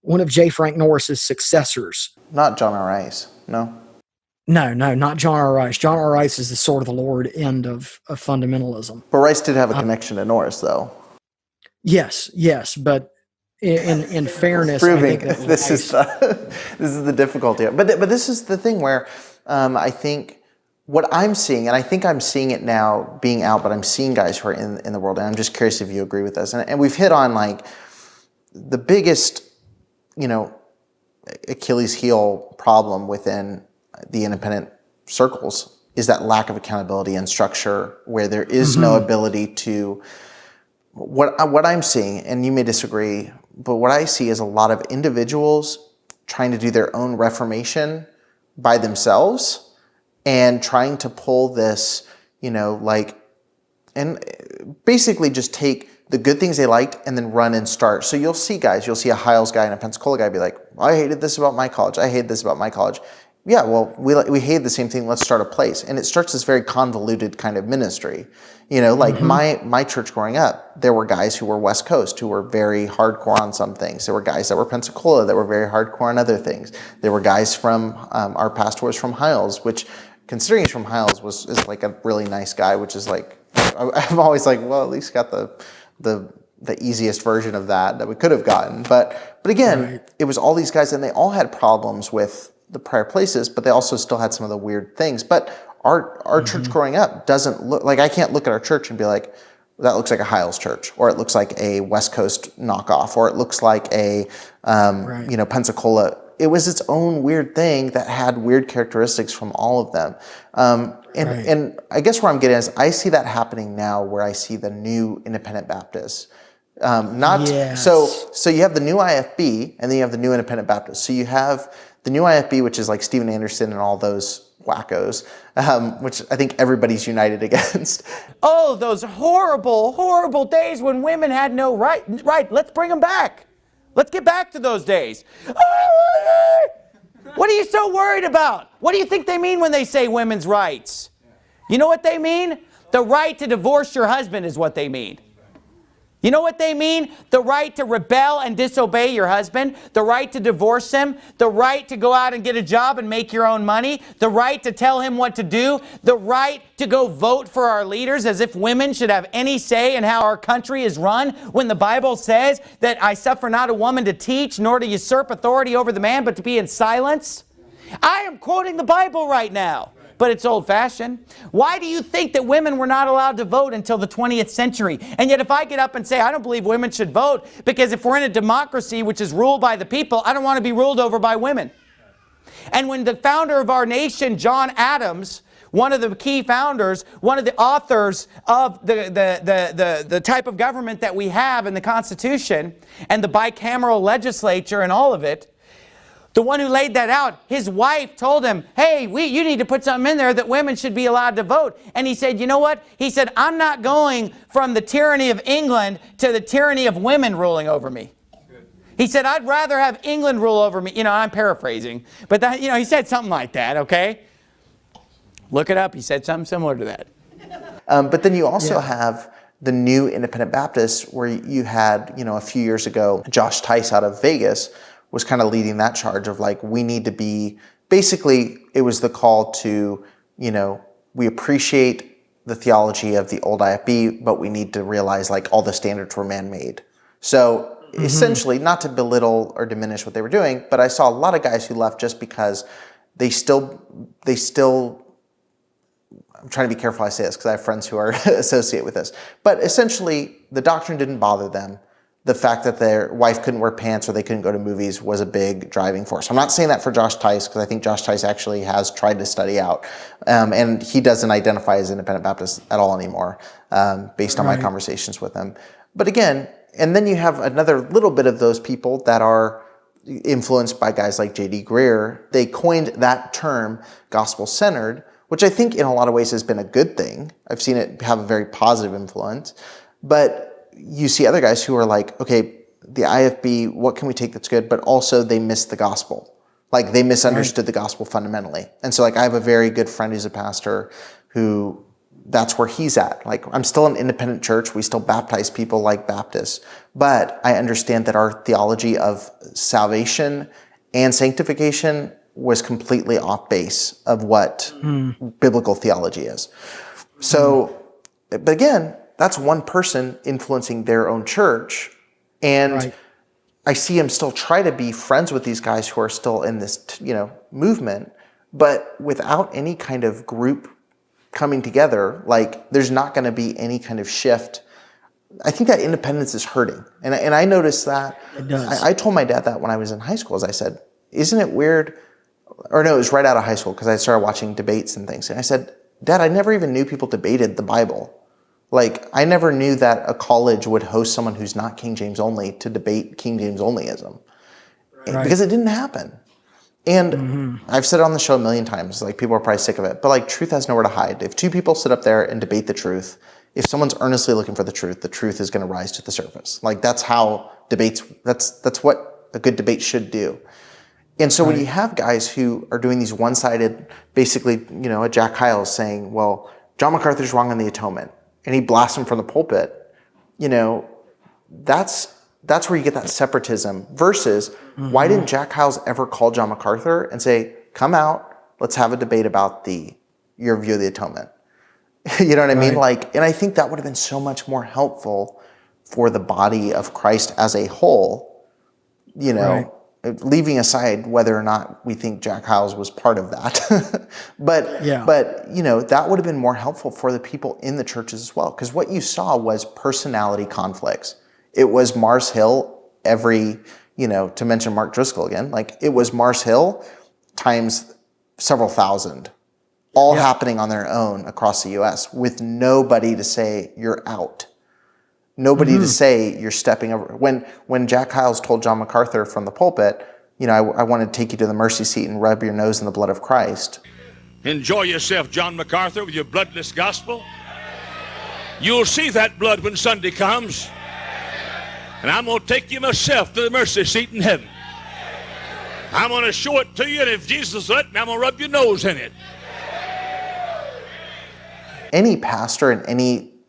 one of J. Frank Norris's successors. Not John R. Rice, no? No, not John R. Rice. John R. Rice is the sword of the Lord end of fundamentalism. But Rice did have a connection to Norris, though. Yes, but in fairness, proving I think this is the difficulty. But this is the thing where I think what I'm seeing, and I think I'm seeing it now being out, but I'm seeing guys who are in the world, and I'm just curious if you agree with this. And we've hit on, like, the biggest, Achilles heel problem within the independent circles is that lack of accountability and structure, where there is no ability to, what I'm seeing, and you may disagree, but what I see is a lot of individuals trying to do their own reformation by themselves and trying to pull this, and basically just take the good things they liked and then run and start. So you'll see a Hiles guy and a Pensacola guy be like, I hated this about my college. I hate this about my college. Yeah, well, we hate the same thing. Let's start a place. And it starts this very convoluted kind of ministry. My church growing up, there were guys who were West Coast who were very hardcore on some things. There were guys that were Pensacola that were very hardcore on other things. There were guys from, our pastor was from Hiles, which, considering he's from Hiles, is like a really nice guy, which is like, I'm always like, well, at least got the easiest version of that we could have gotten. But again, It was all these guys, and they all had problems with the prior places, but they also still had some of the weird things. But our church growing up doesn't look like, I can't look at our church and be like, that looks like a Hiles church, or it looks like a West Coast knockoff, or it looks like a Pensacola. It was its own weird thing that had weird characteristics from all of them. And I guess where I'm getting is I see that happening now, where I see the new independent Baptists. So you have the new IFB, and then you have the new independent Baptists. So you have the new IFB, which is like Steven Anderson and all those wackos, which I think everybody's united against. Oh, those horrible, horrible days when women had no right. Right, let's bring them back. Let's get back to those days. What are you so worried about? What do you think they mean when they say women's rights? You know what they mean? The right to divorce your husband is what they mean. You know what they mean? The right to rebel and disobey your husband, the right to divorce him, the right to go out and get a job and make your own money, the right to tell him what to do, the right to go vote for our leaders, as if women should have any say in how our country is run, when the Bible says that I suffer not a woman to teach, nor to usurp authority over the man, but to be in silence. I am quoting the Bible right now. But it's old-fashioned. Why do you think that women were not allowed to vote until the 20th century? And yet if I get up and say, I don't believe women should vote, because if we're in a democracy which is ruled by the people, I don't want to be ruled over by women. And when the founder of our nation, John Adams, one of the key founders, one of the authors of the type of government that we have in the Constitution, and the bicameral legislature and all of it, the one who laid that out, his wife told him, hey, you need to put something in there that women should be allowed to vote. And he said, you know what? He said, I'm not going from the tyranny of England to the tyranny of women ruling over me. He said, I'd rather have England rule over me. I'm paraphrasing. But that, he said something like that, okay? Look it up. He said something similar to that. But then you also have the new independent Baptists, where you had, a few years ago, Josh Tice out of Vegas was kind of leading that charge of like, we need to be, basically it was the call to, we appreciate the theology of the old IFB, but we need to realize like all the standards were man-made. So essentially, not to belittle or diminish what they were doing, but I saw a lot of guys who left just because they still, I'm trying to be careful how I say this because I have friends who are associated with this, but essentially the doctrine didn't bother them. The fact that their wife couldn't wear pants or they couldn't go to movies was a big driving force. I'm not saying that for Josh Tice, because I think Josh Tice actually has tried to study out. And he doesn't identify as independent Baptist at all anymore, based on my conversations with him. But again, and then you have another little bit of those people that are influenced by guys like J.D. Greear. They coined that term, gospel-centered, which I think in a lot of ways has been a good thing. I've seen it have a very positive influence. But you see other guys who are like, okay, the IFB, what can we take that's good? But also they miss the gospel. Like they misunderstood the gospel fundamentally. And so like I have a very good friend who's a pastor who that's where he's at. Like I'm still an independent church. We still baptize people like Baptists. But I understand that our theology of salvation and sanctification was completely off base of what biblical theology is. So, but again, that's one person influencing their own church. And I see him still try to be friends with these guys who are still in this, movement, but without any kind of group coming together, like there's not going to be any kind of shift I think that independence is hurting. And I noticed that. It does. I told my dad that when I was in high school, as I said, isn't it weird? Or no, it was right out of high school because I started watching debates and things. And I said, Dad, I never even knew people debated the Bible. Like, I never knew that a college would host someone who's not King James only to debate King James onlyism. Right. Because it didn't happen. And I've said it on the show a million times, like, people are probably sick of it, but like, truth has nowhere to hide. If two people sit up there and debate the truth, if someone's earnestly looking for the truth is going to rise to the surface. Like, that's how debates, that's what a good debate should do. And so when you have guys who are doing these one-sided, basically, you know, a Jack Hyles saying, well, John MacArthur's wrong on the atonement, and he blasts him from the pulpit, you know, that's where you get that separatism versus why didn't Jack Hyles ever call John MacArthur and say, come out, let's have a debate about your view of the atonement. You know what I mean? Like, and I think that would have been so much more helpful for the body of Christ as a whole, you know, leaving aside whether or not we think Jack Hyles was part of that. but, you know, that would have been more helpful for the people in the churches as well. Because what you saw was personality conflicts. It was Mars Hill you know, to mention Mark Driscoll again, like, it was Mars Hill times several thousand, all happening on their own across the U.S. with nobody to say you're out. Nobody to say you're stepping over. When Jack Hyles told John MacArthur from the pulpit, you know, I want to take you to the mercy seat and rub your nose in the blood of Christ. Enjoy yourself, John MacArthur, with your bloodless gospel. You'll see that blood when Sunday comes. And I'm going to take you myself to the mercy seat in heaven. I'm going to show it to you, and if Jesus let me, I'm going to rub your nose in it. Any pastor in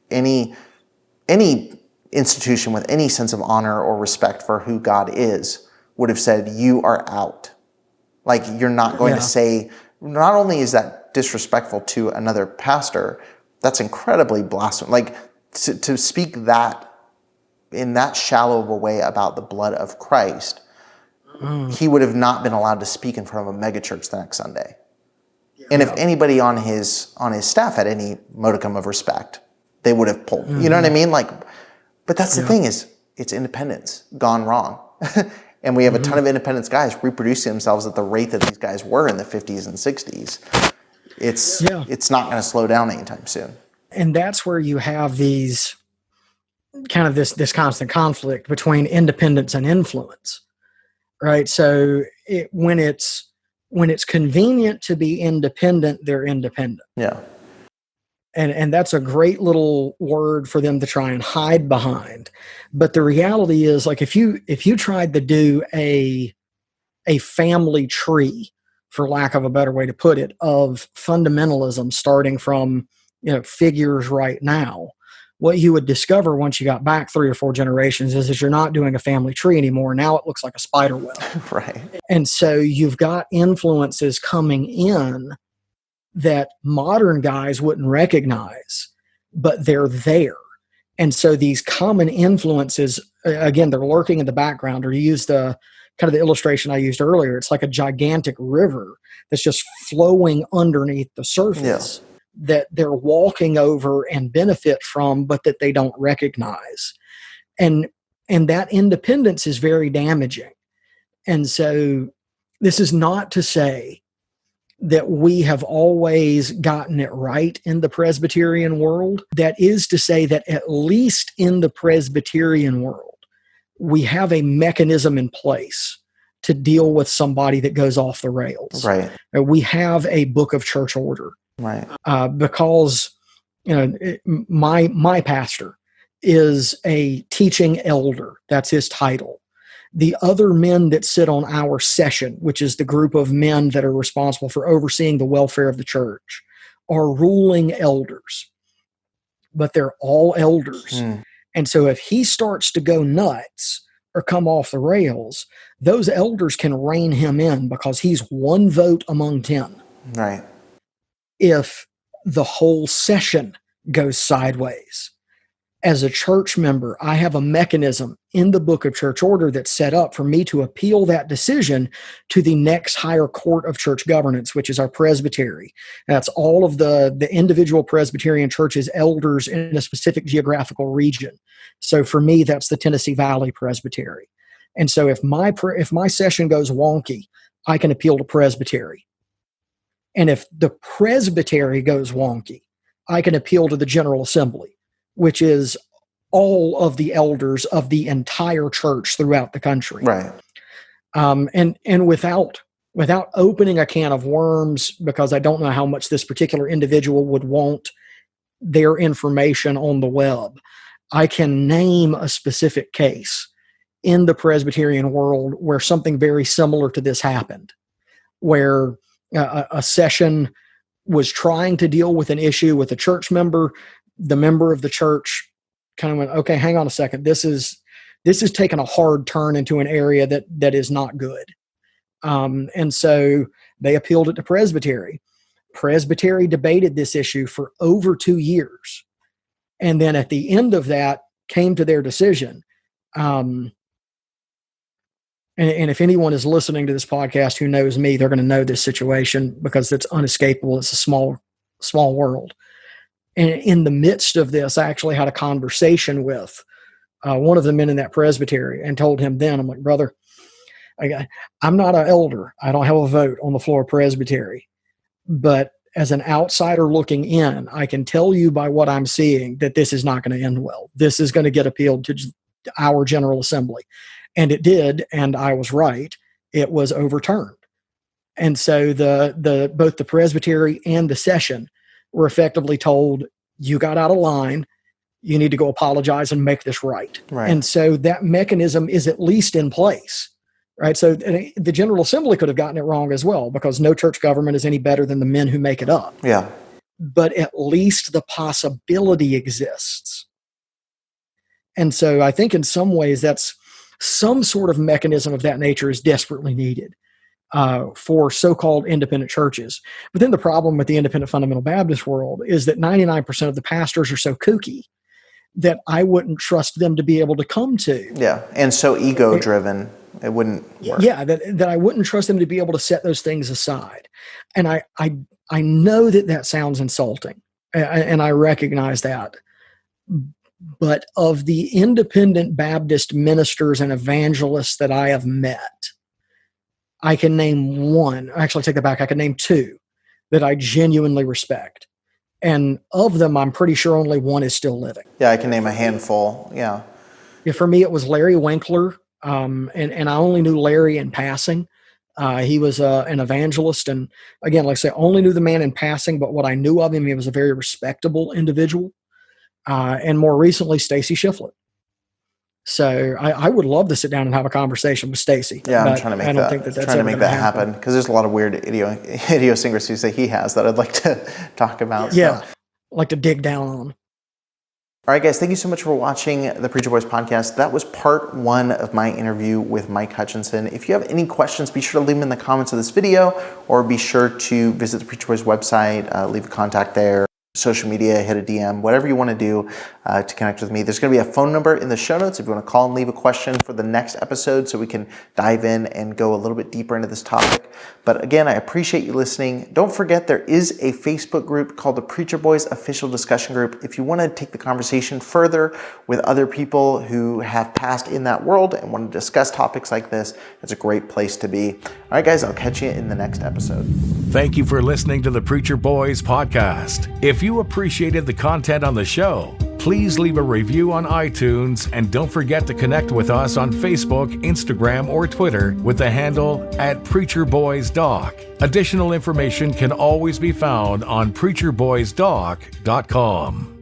any institution with any sense of honor or respect for who God is would have said, you are out. Like, you're not going to say, not only is that disrespectful to another pastor, that's incredibly blasphemous. Like, to speak that in that shallow of a way about the blood of Christ, he would have not been allowed to speak in front of a megachurch the next Sunday. And if anybody on his staff had any modicum of respect, they would have pulled. You know what I mean? Like, but that's the thing, is it's independence gone wrong. And we have a ton of independence guys reproducing themselves at the rate that these guys were in the 50s and 60s. It's not going to slow down anytime soon. And that's where you have these kind of this constant conflict between independence and influence, right? So when it's convenient to be independent, they're independent. Yeah. And that's a great little word for them to try and hide behind. But the reality is, like, if you tried to do a family tree, for lack of a better way to put it, of fundamentalism starting from, you know, figures right now, what you would discover once you got back 3 or 4 generations is that you're not doing a family tree anymore. Now it looks like a spider web. Right. And so you've got influences coming in that modern guys wouldn't recognize, but they're there. And so these common influences, again, they're lurking in the background. Or to use the kind of the illustration I used earlier, it's like a gigantic river that's just flowing underneath the surface that they're walking over and benefit from, but that they don't recognize. And that independence is very damaging. And so this is not to say that we have always gotten it right in the Presbyterian world. That is to say that at least in the Presbyterian world, we have a mechanism in place to deal with somebody that goes off the rails. Right. We have a book of church order. Right. Because, you know, my pastor is a teaching elder. That's his title. The other men that sit on our session, which is the group of men that are responsible for overseeing the welfare of the church, are ruling elders. But they're all elders. And so if he starts to go nuts or come off the rails, those elders can rein him in because he's one vote among 10. Right. If the whole session goes sideways, As a church member, I have a mechanism in the book of church order that's set up for me to appeal that decision to the next higher court of church governance, which is our presbytery. That's all of the individual Presbyterian churches' elders in a specific geographical region. So for me, that's the Tennessee Valley Presbytery. And so if my session goes wonky, I can appeal to presbytery. And if the presbytery goes wonky, I can appeal to the General Assembly, which is all of the elders of the entire church throughout the country. Right. And without opening a can of worms, because I don't know how much this particular individual would want their information on the web, I can name a specific case in the Presbyterian world where something very similar to this happened, where a session was trying to deal with an issue with a church member. The member of the church kind of went, okay, hang on a second. This is taking a hard turn into an area that is not good. And so they appealed it to presbytery. Presbytery debated this issue for over 2 years. And then at the end of that came to their decision. And if anyone is listening to this podcast who knows me, they're going to know this situation because it's unescapable. It's a small world. And in the midst of this, I actually had a conversation with one of the men in that presbytery and told him then, I'm like, brother, I'm not an elder. I don't have a vote on the floor of presbytery. But as an outsider looking in, I can tell you by what I'm seeing that this is not going to end well. This is going to get appealed to our General Assembly. And it did, and I was right. It was overturned. And so both the presbytery and the session were effectively told, you got out of line, you need to go apologize and make this right. And so that mechanism is at least in place, right? So the General Assembly could have gotten it wrong as well, because no church government is any better than the men who make it up. Yeah. But at least the possibility exists. And so I think in some ways that's some sort of mechanism of that nature is desperately needed for so-called independent churches. But then the problem with the independent fundamental Baptist world is that 99% of the pastors are so kooky that I wouldn't trust them to be able to come to. Yeah, and so ego-driven, it wouldn't work. Yeah, that I wouldn't trust them to be able to set those things aside. And I know that sounds insulting, and I recognize that. But of the independent Baptist ministers and evangelists that I have met, I can name one. Actually, take that back. I can name two that I genuinely respect. And of them, I'm pretty sure only one is still living. Yeah, I can name a handful. Yeah. For me, it was Larry Winkler. And I only knew Larry in passing. He was an evangelist. And again, like I say, only knew the man in passing. But what I knew of him, he was a very respectable individual. And more recently, Stacy Shiflett. So I would love to sit down and have a conversation with Stacy. Yeah, I'm trying to make that happen because there's a lot of weird idiosyncrasies that he has that I'd like to talk about. Yeah, like to dig down on. All right, guys, thank you so much for watching the Preacher Boys podcast. That was part 1 of my interview with Mike Hutchinson. If you have any questions, be sure to leave them in the comments of this video, or be sure to visit the Preacher Boys website, leave a contact there. Social media, hit a DM, whatever you want to do to connect with me. There's going to be a phone number in the show notes if you want to call and leave a question for the next episode so we can dive in and go a little bit deeper into this topic. But again, I appreciate you listening. Don't forget there is a Facebook group called the Preacher Boys Official Discussion Group. If you want to take the conversation further with other people who have passed in that world and want to discuss topics like this, it's a great place to be. All right, guys, I'll catch you in the next episode. Thank you for listening to the Preacher Boys podcast. If you appreciated the content on the show, please leave a review on iTunes and don't forget to connect with us on Facebook, Instagram, or Twitter with the handle @PreacherBoysDoc. Additional information can always be found on PreacherBoysDoc.com.